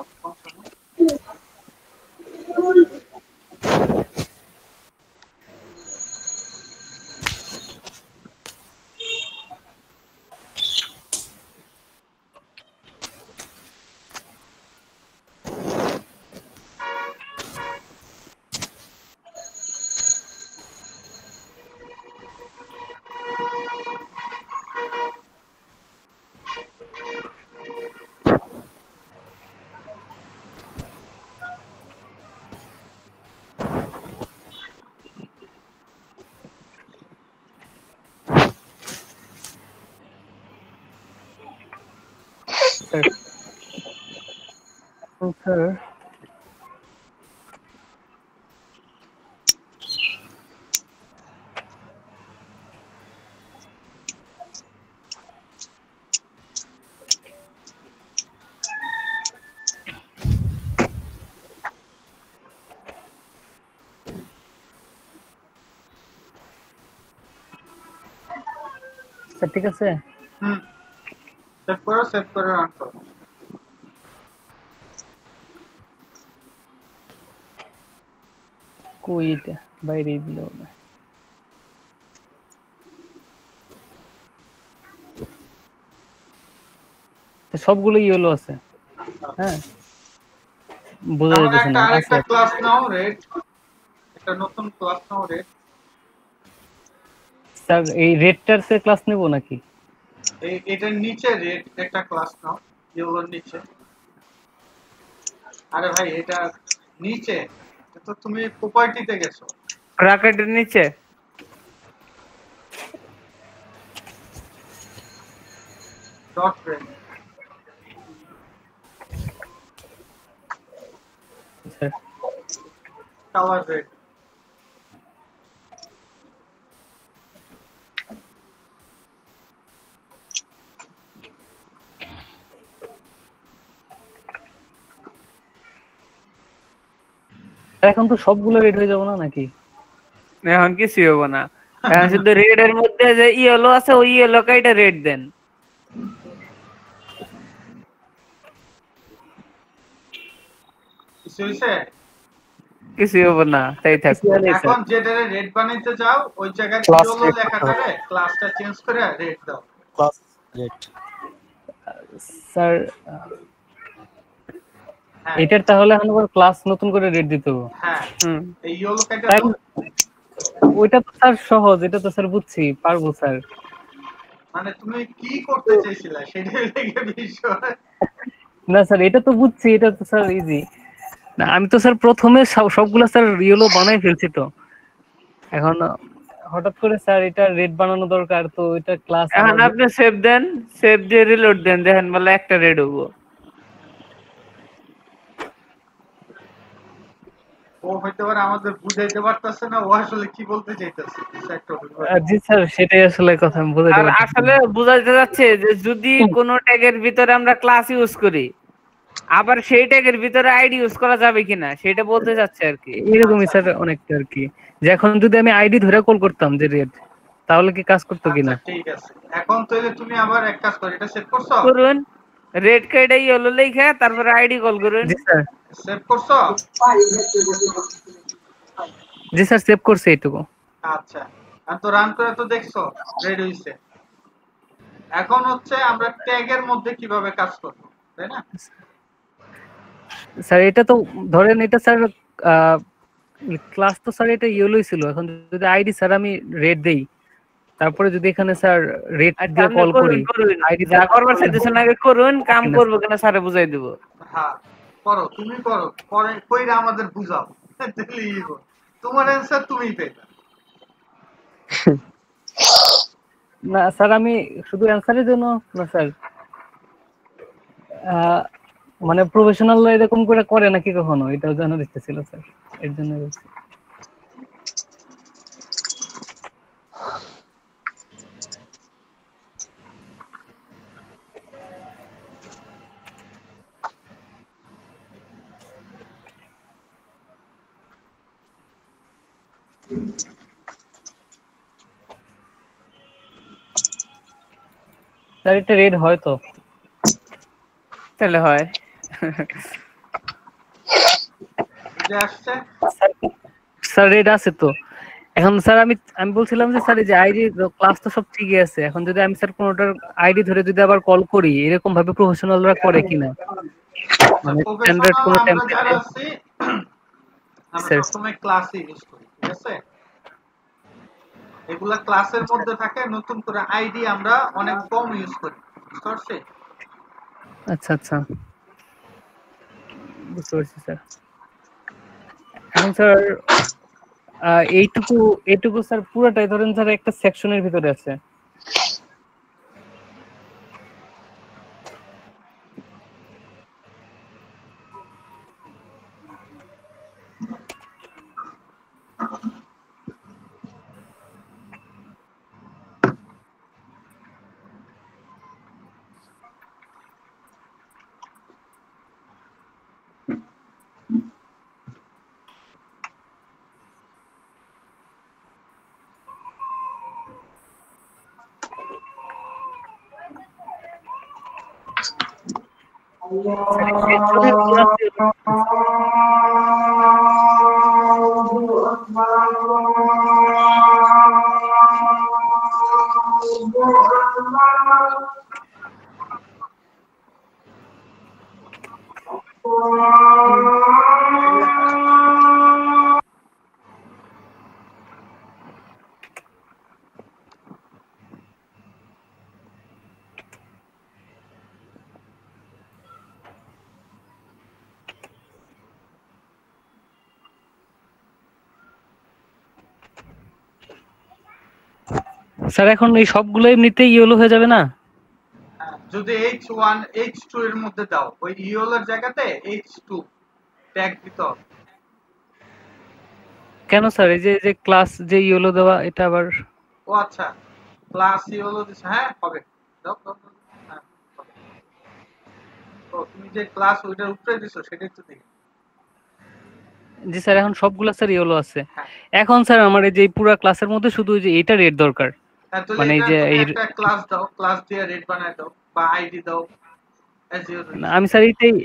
স্যার স্যার ঠিক আছে।
সেভ করে রান করো।
কই এটা বাইরে দিল না। সবগুলো ইয়েলো আছে। হ্যাঁ বোঝা যাচ্ছে না।
আরেকটা ক্লাস নাও রেড, একটা নতুন ক্লাস নাও রেড।
স্যার এই রেডটার সে ক্লাস নেব নাকি?
এটার নিচে রেড একটা ক্লাস নাও, ইয়েলোর নিচে। আরে ভাই এটা নিচে তো, তুমি প্রপার্টিতে গেছো,
ব্র্যাকেটের নিচে
ডট রেড। Colour red.
এখন তো সবগুলো রেড হয়ে যাবে না নাকি?
এখন কিছু হবে না, এখন শুধু রেড এর মধ্যে যে ইয়েলো আছে ওই ইয়েলো কাইটা রেড দেন।
কিছু হইছে?
কিছু হবে না, তাই থাক।
এখন যেটারে রেড বানাইতে যাও ওই জায়গায় ইয়েলো লেখাটারে ক্লাসটা চেঞ্জ করে রেড দাও।
Class red.
স্যার এটার তাহলে এখন আবার ক্লাস নতুন করে রেড দিতে হবে।
হ্যাঁ এই ইয়েলো কাইটা
ওইটা তো স্যার সহজ, এটা তো স্যার বুঝছি, পারবো স্যার।
মানে তুমি কি করতে চাইছিলা সেটাই লেগে বিষয়।
না স্যার এটা তো বুঝছি, এটা তো স্যার ইজি। না আমি তো স্যার প্রথমে সবগুলো স্যার ইয়েলো বানাই ফেলছি, তো এখন হঠাৎ করে স্যার এটা রেড বানানো দরকার, তো এটা ক্লাস
এখন আপনি সেভ দেন, সেভ দিয়ে রিলোড দেন, দেখেন বলে একটা রেড হবো।
ও হইতে পারে আমাদের বুঝাইতে পারতেছে না, ও আসলে কি বলতে চাইতেছে।
জি স্যার, সেটাই আসলে কথা আমি বুঝাইতে
আর
পারছি।
আসলে বোঝাতে যাচ্ছে যে যদি কোন ট্যাগের ভিতরে আমরা ক্লাস ইউজ করি, আবার সেই ট্যাগের ভিতরে আইডি ইউজ করা যাবে কিনা সেটা বলতে যাচ্ছে আর কি।
এরকমই স্যার অনেকটা আর কি, যে এখন যদি আমি আইডি ধরে কল করতাম যে রেড, তাহলে কি কাজ করতো কিনা।
ঠিক আছে, এখন তাহলে তুমি আবার এক কাজ করো, এটা সেভ করছো?
করুন, রেড কার্ডে ইয়েলো লেখা তারপরে আইডি কল করুন।
জি স্যার।
সেভ করছো?
জি স্যার, সেভ করছি এইটুকু।
আচ্ছা, আর তো রান করে তো দেখছো রেড হইছে। এখন হচ্ছে আমরা ট্যাগের মধ্যে কিভাবে কাজ করব, তাই না?
স্যার এটা তো ধরেন এটা স্যার ক্লাস তো স্যার এটা ইয়েলোই ছিল, এখন যদি আইডি স্যার আমি রেড দেই, তারপরে যদি এখানে স্যার রেড দিয়ে কল করি,
আইডি যা করবার চাইতেছেন আগে করুন, কাম করব কিনা স্যারে বুঝাই দেব।
হ্যাঁ করো, তুমি করো, পরে কইরা আমাদের বুঝাও, তাহলেই হবে। তোমার অ্যানসার তুমিই পেলে।
না স্যার, আমি শুধু অ্যানসারের জন্য না স্যার, মানে প্রফেশনাল এরকম করে করে নাকি কখনো, এটাও জানার ইচ্ছে ছিল স্যার, এর জন্য বলছি। স্যার এটা রেড হয় তো?
তাহলে হয়।
স্যার রেড আছে তো। এখন স্যার আমি বলছিলাম যে স্যার এই যে আইডি ক্লাস তো সব ঠিকই আছে, এখন যদি আমি স্যার কোনোটার আইডি ধরে যদি আবার কল করি, এরকম ভাবে প্রফেশনালরা করে কিনা, মানে স্ট্যান্ডার্ড কোনো টেমপ্লেট।
আমরা সবসময় ক্লাসে ইউজ করি, ঠিক আছে? এগুলা ক্লাসের মধ্যে থাকে, নতুন করে আইডি আমরা অনেক কম ইউজ করি, বুঝতে পারছি?
আচ্ছা আচ্ছা, বুঝতে পারছি স্যার। এখন স্যার এইটুকু স্যার পুরোটাই ধরেন স্যার একটা সেকশনের ভিতরে আছে। স্যার এখন এই সবগুলো এমনিতেই ইয়েলো হয়ে যাবে না?
যদি H1 H2 এর মধ্যে দাও, ওই ইয়েলোর জায়গাতে H2 ট্যাগ দিতে হবে।
কেন স্যার, এই যে ক্লাস যে ইয়েলো দেওয়া, এটা আবার?
ও আচ্ছা, ক্লাস ইয়েলো দিছ, হ্যাঁ হবে, দাও দাও, হ্যাঁ হবে। তো তুমি যে ক্লাস ওইটার উপরে দিছো সেটাই তো দেখি।
জি স্যার, এখন সবগুলা স্যার ইয়েলো আছে। এখন স্যার আমার এই যে পুরো ক্লাসের মধ্যে শুধু যে এটা রেড দরকার, মানে এই যে
একটা ক্লাস দাও, ক্লাস দিয়ে রেড বানায় দাও বা আইডি দাও।
আমি স্যার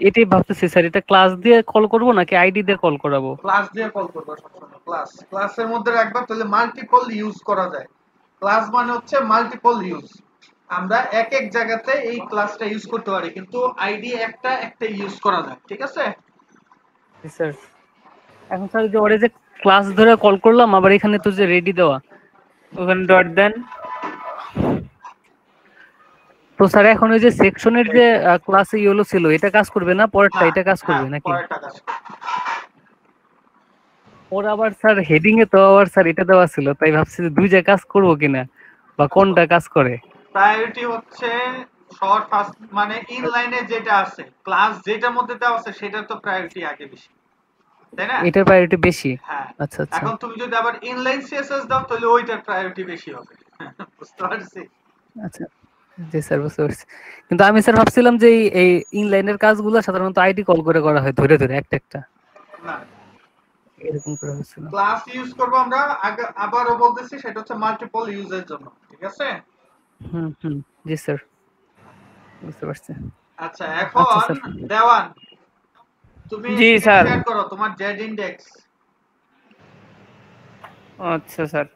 এটাই ভাবতেছি স্যার, এটা ক্লাস দিয়ে কল করব নাকি আইডি দিয়ে কল করাবো?
ক্লাস দিয়ে কল করবে সবসময়, ক্লাসের মধ্যে রাখবা, তাহলে মাল্টিপল ইউজ করা যায়। ক্লাস মানে হচ্ছে মাল্টিপল ইউজ, আমরা এক এক জায়গাতে এই ক্লাসটা ইউজ করতে পারি, কিন্তু আইডি একটা ইউজ করা যায়, ঠিক আছে?
জি স্যার। এখন স্যার যে ওরে যে ক্লাস ধরে কল করলাম, আবার এখানে তো যে রেডি দেওয়া,
ওখানে ডট দেন।
তো স্যার এখন ওই যে সেকশনের যে ক্লাসে ইয়েলো ছিল, এটা কাজ করবে না? পরেরটা এটা কাজ করবে নাকি?
পরেরটা কাজ করবে।
ওর আবার স্যার হেডিং এ তো আবার স্যার এটা দেওয়া ছিল, তাই ভাবছি যে দুই জায়গায় কাজ করবো কিনা বা কোনটা কাজ করে।
প্রায়োরিটি হচ্ছে সবার ফার্স্ট, মানে ইনলাইনে যেটা আছে ক্লাস যেটার মধ্যে দেওয়া আছে সেটার তো প্রায়োরিটি আগে বেশি, তাই না?
এটার প্রায়োরিটি বেশি।
হ্যাঁ।
আচ্ছা আচ্ছা
এখন তুমি যদি আবার ইনলাইন সিএসএস দাও তাহলে ওইটার প্রায়োরিটি বেশি হবে। বুঝতে পারছি?
আচ্ছা, জি স্যার বুঝতে পারছি। কিন্তু আমি স্যার ভাবছিলাম যে এই ইনলাইনের কাজগুলো সাধারণত আইডি কল করে করা হয় ধরে ধরে একটা একটা,
না,
এরকম করে হচ্ছিল।
ক্লাস ইউজ করব আমরা আবারও বলতেছি, সেটা হচ্ছে মাল্টিপল ইউজের জন্য, ঠিক আছে?
হুম, জি স্যার বুঝতে পারছি।
আচ্ছা, এখন দেওয়ান তুমি
জি স্যার।
শেয়ার করো তোমার জেড ইনডেক্স।
আচ্ছা স্যার।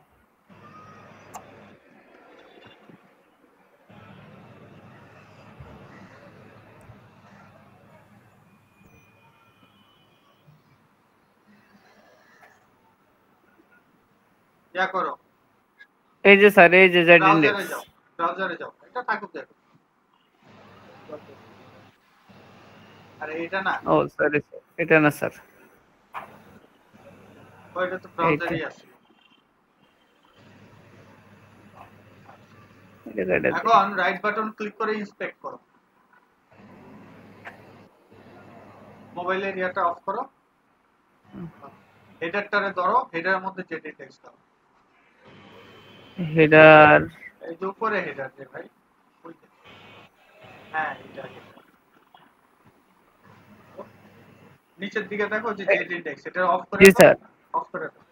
ইয়া করো,
এই যে স্যার, এই যে জেড
ব্রাউজারে
ইনডেক্স।
যাও, ব্রাউজারে যাও, এটা থাকুক দেখো। আরে এটা না,
ও সরি স্যার, এটা না স্যার,
ওইটা তো ব্রাউজারেই আছে। এখন রাইট বাটন ক্লিক করে ইন্সপেক্ট করো, মোবাইলের ইয়াটা অফ করো, হেডারটারে ধরো, হেডারের মধ্যে জেড ইনডেক্স দাও।
হেডার
এই যে উপরে হেডার যে ভাই, ওই যে, হ্যাঁ এটা হেডার। নিচের দিকে দেখো যে জেড ইনডেক্স, এটা অফ করে
জি
দাও,
স্যার।
অফ করে দাও।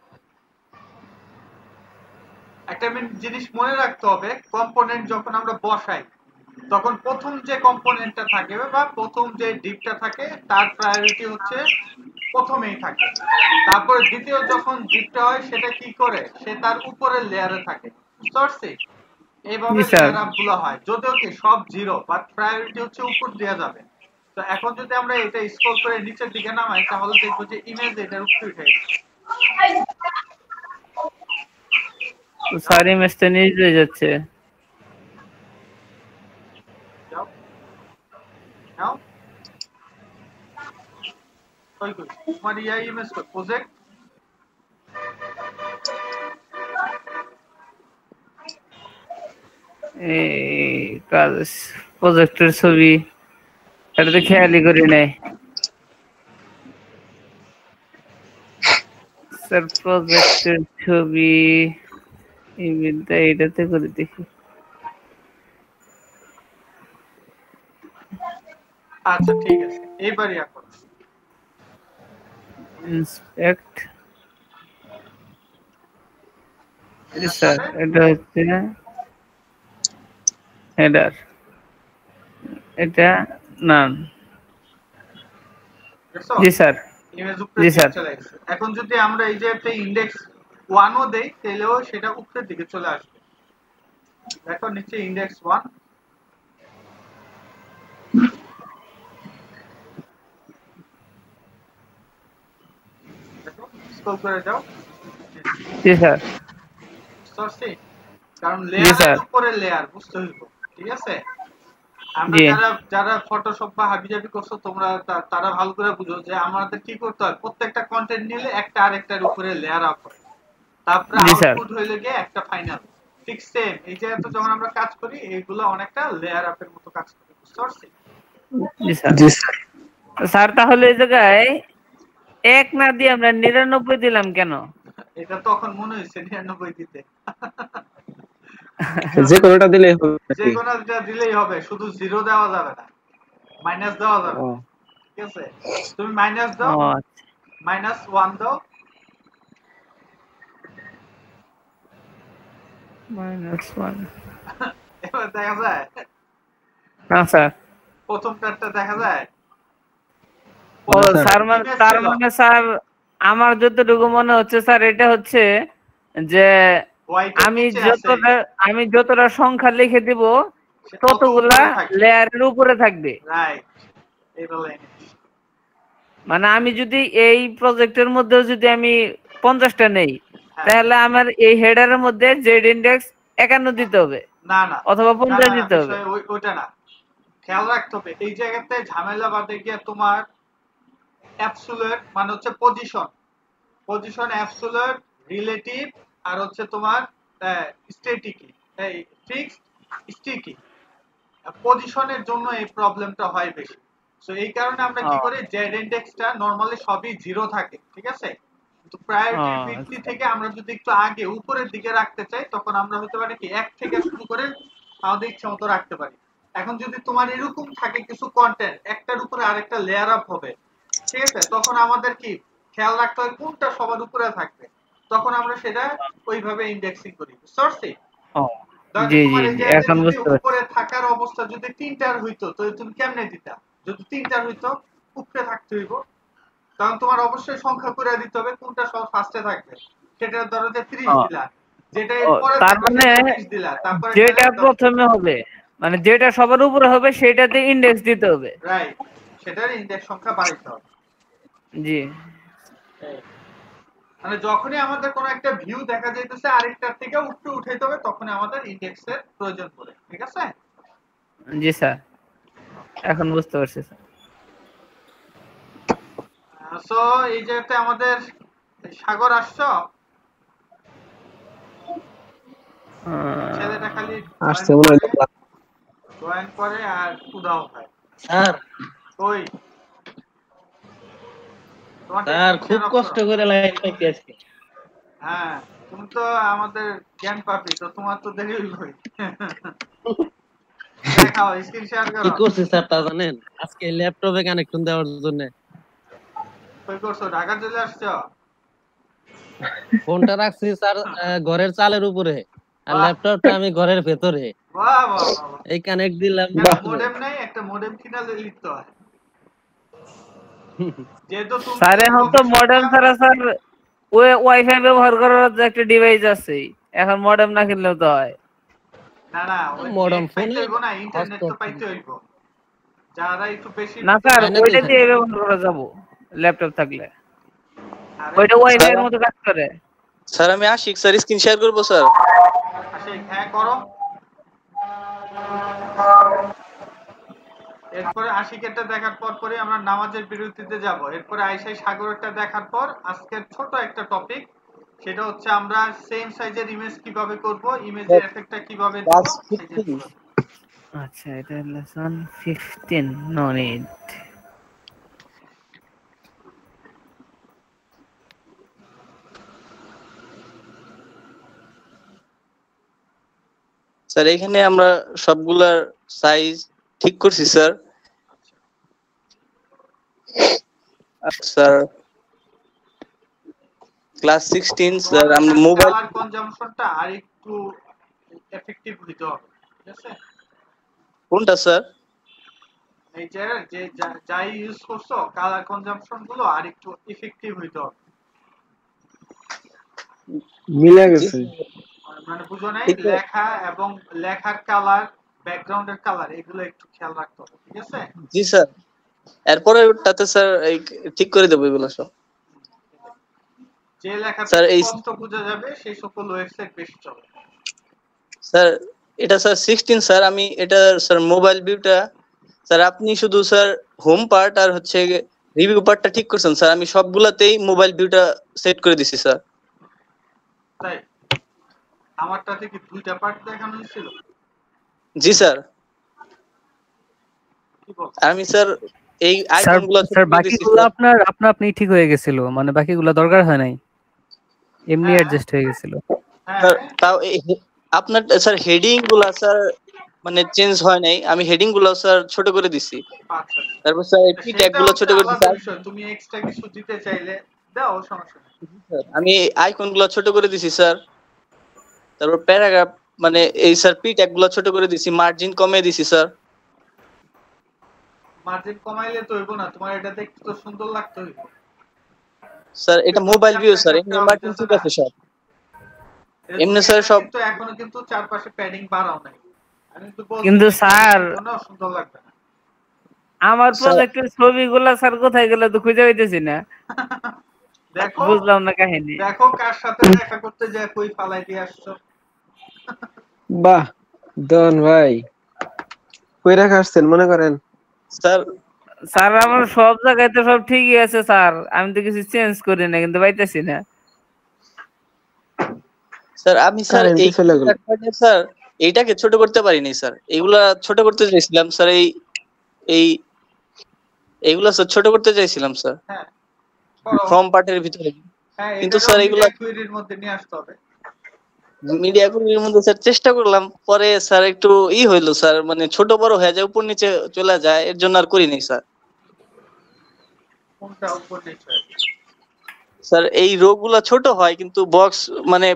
একটা জিনিস মনে রাখতে হবে, কম্পোনেন্ট যখন আমরা বসাই তখন প্রথম যে কম্পোনেন্টটা থাকে বা প্রথম যে ডিপটা থাকে তার প্রায়োরিটি হচ্ছে প্রথমেই থাকে। তারপরে দ্বিতীয় যখন ডিপটা হয় সেটা কি করে, সে তার উপরের লেয়ারে থাকে। বুঝতে পারছি? এইভাবে লেয়ার আপ গুলো হয়, যদিও কি সব জিরো, বাট প্রায়োরিটি হচ্ছে উপর দেওয়া যাবে। তো এখন যদি আমরা এটা স্ক্রল করে নিচের দিকে নামাই তাহলে দেখবো যে ইমেজ এটার উপরে উঠে গেছে।
স্যার ইমেজটা নিচ হয়ে যাচ্ছে।
যাও নাও, কই তোমার ইয়া ইমেজ কই, প্রজেক্ট
এই কাজ প্রজেক্টের ছবি, এটা তো খেয়ালই করি নাই স্যার। প্রজেক্টের ছবি ইমেজটা এটাতে করে দেখি।
আচ্ছা ঠিক আছে, এইবারই এখন
ইন্সপেক্ট। স্যার এটা হচ্ছে হেডার, এটা নাম। জি স্যার,
ইমেজ উপরে
জি স্যার।
চলে গেছে। এখন যদি আমরা এই যে একটা ইনডেক্স 1 ও দেই তাহলেও সেটা উপরের দিকে চলে আসবে। দেখো নিচে ইনডেক্স 1, দেখো স্ক্রল করে যাও।
জি স্যার।
সরছি, কারণ লেয়ারের উপরে লেয়ার বুঝতে হইব, ঠিক আছে? আমরা যারা ফটোশপ বা হাবিজাবি করছো তোমরা তারা ভালো করে বুঝো যে আমাদের কি করতে হয়, প্রত্যেকটা কন্টেন্ট নিলে একটা আরেকটার উপরে লেয়ার আপ হয়, তারপরে আউটপুট হইলে গিয়ে একটা ফাইনাল। ঠিক সেম এই যে তো যখন আমরা কাজ করি এইগুলো অনেকটা লেয়ার আপের মতো কাজ করে, বুঝতে পারছি?
জি স্যার। স্যার তাহলে এই জায়গায় 1 না দিয়ে আমরা 99 দিলাম কেন?
এটা তখন মনে হইছে 99 দিতে।
যে কোনোটা দিলেই হবে,
যে কোনোটা দিলেই হবে, শুধু জিরো দেওয়া যাবে না, মাইনাস দেওয়া যাবে না, ঠিক আছে? তুমি মাইনাস দাও, -1 দাও,
-1
এবার দেখা যায়
না স্যার,
প্রথমটা দেখা যায়।
ও স্যার, তার মানে স্যার আমার যতটুকু মনে হচ্ছে স্যার এটা হচ্ছে যে আমি যতটা সংখ্যা লিখে দিব ততগুলা লেয়ারের উপরে থাকবে।
রাইট, এটা লাইন।
মানে আমি যদি এই প্রজেক্টের মধ্যে যদি আমি 50টা নেই তাহলে আমার এই হেডারের মধ্যে জেড ইনডেক্স 51 দিতে হবে,
না না,
অথবা 50 দিতে হবে।
ওইটা না, খেয়াল রাখতে হবে এই জায়গাতে ঝামেলা বাদে গিয়ে তোমার অ্যাবসোলিউট মানে হচ্ছে পজিশন, পজিশন অ্যাবসলিউট, রিলেটিভ আর হচ্ছে তোমার স্ট্যাটিকি, এই ফিক্সড, স্টিকি। পজিশনের জন্য এই প্রবলেমটা হয় বেশি। সো এই কারণে আমরা কি করি, জেড ইনডেক্সটা নরমালি সবই 0 থাকে, ঠিক আছে? কিন্তু প্রায়োরিটি 50 থেকে আমরা যদি একটু আগে উপরের দিকে রাখতে চাই, তখন আমরা হতে পারে কি 1 থেকে শুরু করে আমাদের ইচ্ছা মতো রাখতে পারি। এখন যদি তোমার এরকম থাকে কিছু কন্টেন্ট একটার উপরে আরেকটা লেয়ার আপ হবে, ঠিক আছে, তখন আমাদের কি খেয়াল রাখতে হয় কোনটা সবার উপরে থাকবে, তখন আমরা সেটা ওইভাবে ইন্ডেক্সিং করি। বুঝতে পারছি?
জি জি এখন বুঝতে পারছি।
উপরে থাকার অবস্থা যদি 3টার হইতো তো তুমি কেমনে দিতা? যদি 3টার হইতো উপরে থাকতে হইব, তখন তোমার অবশ্যই সংখ্যা করে দিতে হবে কোনটা সব ফার্স্টে থাকবে। সেটা ধরো যে 30 দিলা, যেটা এরপরে
তার মানে
30 দিলা, তারপরে
যেটা প্রথমে হবে মানে যেটা সবার উপরে হবে সেটাতে ইন্ডেক্স দিতে হবে।
রাইট, সেটার ইন্ডেক্স সংখ্যা বাড়াইতে হবে।
জি,
মানে যখনই আমাদের কোনো একটা ভিউ দেখা যাইতেছে আরেকটার থেকে উপরে উঠাইতে হবে, তখনই আমাদের ইন্ডেক্সের প্রয়োজন পড়ে। ঠিক আছে?
জি স্যার, এখন বুঝতে পারছি স্যার।
সো এই যে আমাদের সাগর আসছো, ছেলেটা খালি
আসছে মনে হয়
জয়েন করে আর উদাও হয়।
স্যার
ওই
স্যার খুব কষ্ট করে লাইন পাইতে আজকে।
হ্যাঁ, তুমি তো আমাদের জ্ঞান পাপি, তো তোমার তো দেরি হইল। দেখাও, স্ক্রিন শেয়ার করো।
কি করছি স্যার তা জানেন? আজকে ল্যাপটপে কানেকশন দেওয়ার জন্য
কই করছো? ঢাকা চলে আসছো?
ফোনটা রাখছি স্যার ঘরের চালের উপরে, আর ল্যাপটপটা আমি ঘরের ভেতরে।
বাহ বাহ বাহ,
এই কানেক্ট দিলাম।
মডেম নাই? একটা মডেম কিনা লিখতে হয়। যেহেতু তুমি
স্যার এখন তো মডেম ছাড়া স্যার ওয়াইফাই ব্যবহার করার যে একটা ডিভাইস আছে, এখন মডেম না কিনলেও তো হয়।
না না, মডেম ফোনে হইব না, ইন্টারনেট তো পাইতে হইব। যারা একটু বেশি
না স্যার ওইটা দিয়ে ব্যবহার করা যাব ল্যাপটপ থাকলে, ওইটা ওয়াইফাই এর মতো কাজ করে।
স্যার আমি আশিক স্যার, স্ক্রিন শেয়ার করব স্যার।
আশিক হ্যাঁ করো। এরপরে আশিকেরটা দেখার পরে আমরা নামাজের বিরতিতে যাব। এরপরে আয়েশাই সাগরেরটা দেখার পর আজকের ছোট একটা টপিক, সেটা হচ্ছে আমরা সেম সাইজের ইমেজ কিভাবে করব, ইমেজের এফেক্টটা কিভাবে দেব।
আচ্ছা, এটা লেসন 15 নো নিড।
স্যার এখানে আমরা সবগুলার সাইজ ঠিক করছি স্যার। স্যার ক্লাস 16 স্যার আমরা মোবাইল
কালার কনজাম্পশনটা আরেকটু এফেক্টিভ হইতে হবে। ঠিক আছে?
কোনটা স্যার?
এই যে যাই ইউজ করছো কালার কনজাম্পশন গুলো আরেকটু ইফেক্টিভ হইতে হবে।
মিলে গেছে।
মানে বুঝো নাই, লেখা এবং লেখার কালার, ব্যাকগ্রাউন্ডের কালার, এগুলো একটু খেয়াল রাখতে হবে। ঠিক আছে?
জি স্যার, এরপরে ওটাতে স্যার ঠিক করে দেব এগুলো সব।
যে লেখাটা স্পষ্ট বোঝা যাবে সেই সকল ওয়েবসাইট বেশি চলে।
স্যার এটা স্যার 16 স্যার, আমি এটা স্যার মোবাইল ভিউটা স্যার আপনি শুধু স্যার হোম পার্ট আর হচ্ছে রিভিউ পার্টটা ঠিক করছেন স্যার, আমি সবগুলাতেই মোবাইল ভিউটা সেট করে দিছি স্যার।
তাই আমারটাতে কি দুইটা পার্ট দেখানো হয়েছিল?
জি স্যার। আমি স্যার এই আইকনগুলো
স্যার বাকিগুলো আপনার আপনি ঠিক হয়ে গেছিল, মানে বাকিগুলো দরকার হয় নাই, এমনি অ্যাডজাস্ট হয়ে গেছিল।
স্যার তাও আপনার স্যার হেডিং গুলো স্যার মানে চেঞ্জ হয় নাই, আমি হেডিং গুলো স্যার ছোট করে দিছি।
আচ্ছা,
তারপর স্যার এই ট্যাগ গুলো ছোট করে দিছি।
তুমি এক্সট্রা কিছু দিতে চাইলে দাও, সমস্যা নেই।
আমি আইকন গুলো ছোট করে দিছি স্যার। তারপর প্যারাগ্রাফ মানে এই স্যার পি ট্যাগ গুলো ছোট করে দিছি, মার্জিন কমিয়ে দিছি স্যার।
মার্জিন কমাইলে তো হইব না, তোমার এটা দেখতে তো সুন্দর লাগতে হইব
স্যার। এটা মোবাইল ভিউ স্যার, এমনি মার্জিন ঠিক আছে সব এমনি স্যার সব।
তো এখনো কিন্তু চারপাশে প্যাডিং বাড়াও নাই। আমি তো বলছি
কিন্তু স্যার
কোনো সুন্দর লাগবে না।
আমার প্রজেক্টের ছবিগুলো স্যার কোথায় গেল তো খুঁজে পাইতেছি না।
দেখো,
বুঝলাম না কাহিনী।
দেখো কার সাথে দেখা করতে যায় কই ফালাই দিয়ে আসছো।
বাহ দন ভাই, কই রাখা আসছেন মনে করেন?
স্যার
স্যার আমার সব জায়গায় তো সব ঠিকই আছে স্যার, আমি তো কিছু চেঞ্জ করি না কিন্তু পাইতেছি না।
স্যার আমি স্যার এই স্যার এইটাকে ছোট করতে পারিনি স্যার, এইগুলা ছোট করতে চাইছিলাম স্যার, এই এইগুলা স্যার ছোট করতে চাইছিলাম স্যার ফর্ম পার্টের ভিতরে, কিন্তু স্যার এইগুলা
কুইরির মধ্যে নিয়ে আসতে হবে।
মিডিয়া কুইরির মধ্যে স্যার চেষ্টা করলাম, পরে স্যার একটু হইলো স্যার, মানে ছোট বড় হয়ে যায়, উপর নিচে চলে যায়, এর জন্য আর করিনি স্যার।
কোনটা উপর নিচে?
স্যার এই রোগুলা ছোট হয় কিন্তু বক্স মানে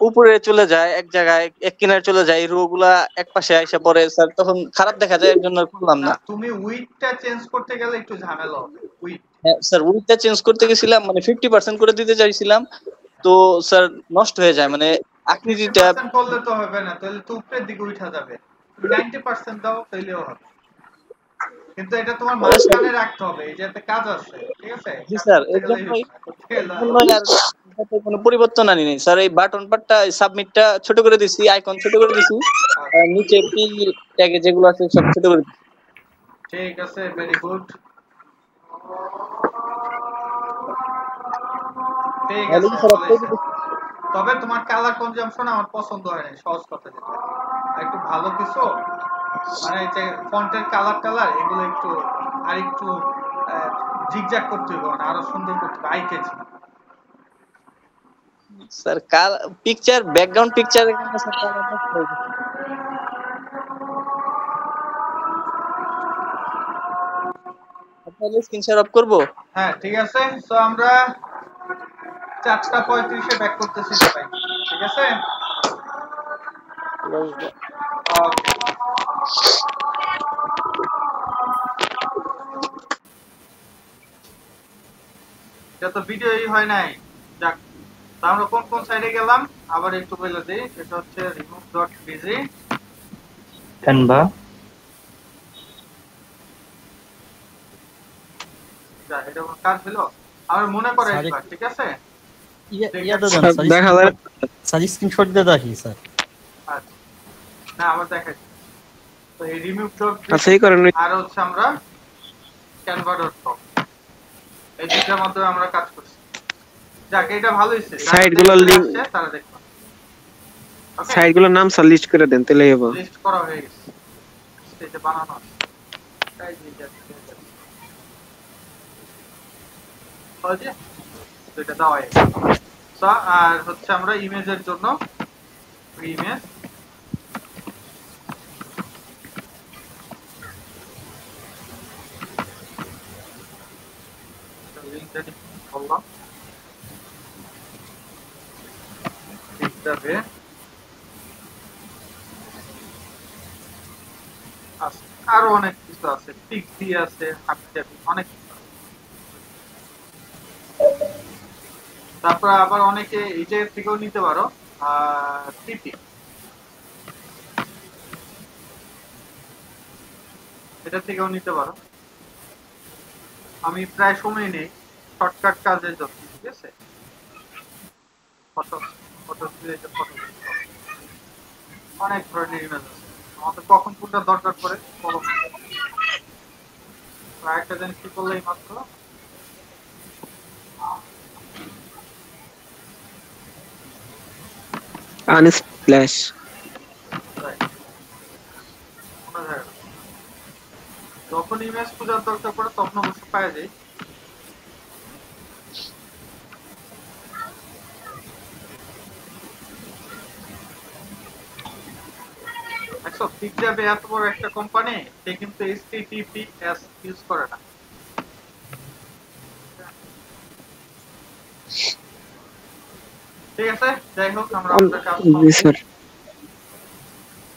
উপরে চলে যায়, এক জায়গায় এক কিনারে চলে যায়, এই রোগুলা এক পাশে আইসা পড়ে স্যার, তখন খারাপ দেখা যায়, এর জন্য আর করলাম না।
তুমি উইডটা চেঞ্জ করতে গেলে একটু ঝামেলা হবে। উইড
হ্যাঁ স্যার, উইডটা চেঞ্জ করতে গেছিলাম, মানে 50% করে দিতে চাইছিলাম, তো স্যার নষ্ট হয়ে যায়, মানে আকৃতিটা
50% করলে তো হবে না, তাহলে তো উপরের দিকে উঠা যাবে। 90% দাও তাইলেও হবে, কিন্তু এটা তোমার মাঝখানে রাখতে হবে, এই যেতে কাজ আছে, ঠিক আছে?
জি স্যার, এর জন্যই আর এটাতে কোনো পরিবর্তন আনি নাই স্যার। এই বাটন পার্টটা সাবমিটটা ছোট করে দিছি, আইকন ছোট করে দিছি, আর নিচে পি ট্যাগে যেগুলো আছে সব ছোট করে দিছি।
ঠিক আছে, ভেরি গুড। ঠিক আছে, তবে তোমার কালার কনজাম্পশন আমার পছন্দ হয় না, সহজ কথা যেটা। একটু ভালো কিছু মানে যে ফন্টের কালার এগুলো একটু আর একটু জিগজ্যাগ করতে হবে, মানে আরো সুন্দর করতে হবে, eye catchy.
Sir picture background picture এখানে স্যার কালার নষ্ট হয়ে গেছে। আপনাদের স্ক্রিন শেয়ার অফ করব?
হ্যাঁ ঠিক আছে, সো আমরা 4:35 এ ব্যাক করতেছি সবাই, ঠিক আছে? এটা তো ভিডিওই হয় নাই। যাক, আমরা কোন কোন সাইডে গেলাম আবার একটু বলে দেই। এটা হচ্ছে remove.bg,
ক্যানভা,
যা এটা কোন কাজ হলো আমার মনে করে একবার, ঠিক আছে?
দেখা যায় স্যার, স্ক্রিনশট দিয়ে দেখি স্যার।
আচ্ছা, না আবার দেখাই। তো এই remove.bg
আচ্ছা এই করেন,
আর হচ্ছে আমরা canva.com, এই দুটার মাধ্যমে আমরা কাজ করছি। যাক, এটা ভালো হইছে,
সাইটগুলোর লিংক
তারা দেখো,
সাইটগুলোর নাম স্যার লিস্ট করে দেন, তাহলেই হবে।
লিস্ট করা হয়ে গেছে, এটা বানানো আছে। তাই যে ওকে, তো এটা দাও আই। সো আর হচ্ছে আমরা ইমেজের জন্য ইমেজ লিংকটা বললাম, লিখতে আরো অনেক কিছু আছে, পিক্সি আছে, হাবিজাবি অনেক কিছু আছে। তারপর আবার অনেকে এই জায়গা থেকেও নিতে পারো, টিপি, এটা থেকেও নিতে পারো। আমি প্রায় সময় নেই শর্টকাট কাজের জন্য, ঠিক আছে? অনেক ধরনের ইমেজ আছে, আমাদের কখন কোনটা দরকার পড়ে বলো। একটা জিনিস কি করলেই মাত্র
আনস্প্ল্যাশ,
যখন ইমেজ খোঁজার দরকার পড়ে তখন অবশ্য পাওয়া যায়। পিকজাবে এত বড় একটা কোম্পানি, সে কিন্তু HTTPS ইউজ করে না। ঠিক আছে, যাই হোক আমরা আমাদের কাজ করব।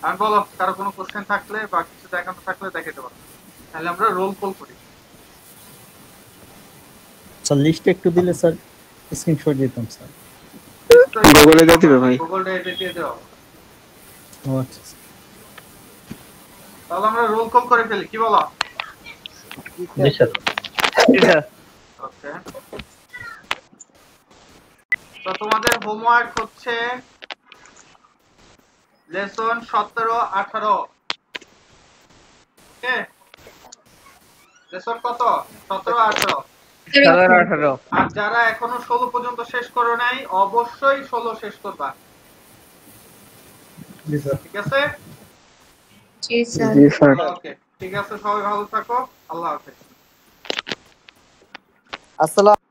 আর বলো, কারো কোনো কোশ্চেন থাকলে বা কিছু দেখানো থাকলে দেখাতে পারো, তাহলে আমরা রোল কল করি।
স্যার লিস্ট একটু দিলে স্যার স্ক্রিনশট দিতাম স্যার।
গুগলে দিয়ে দিবে ভাই,
গুগলে দিয়ে দাও।
আচ্ছা,
তাহলে আমরা রোল কল করে ফেলি, কি বলো?
জি স্যার।
ওকে, তো তোমাদের হোমওয়ার্ক হচ্ছে লেসন 17-18, ওকে? লেসন কত 17 18
18
আর যারা এখনো 16 পর্যন্ত শেষ করো নাই অবশ্যই 16 শেষ করবা
জি স্যার
ঠিক আছে
জি স্যার
জি স্যার
ওকে ঠিক আছে সবাই ভালো থাকো আল্লাহ হাফেজ
আসসালাম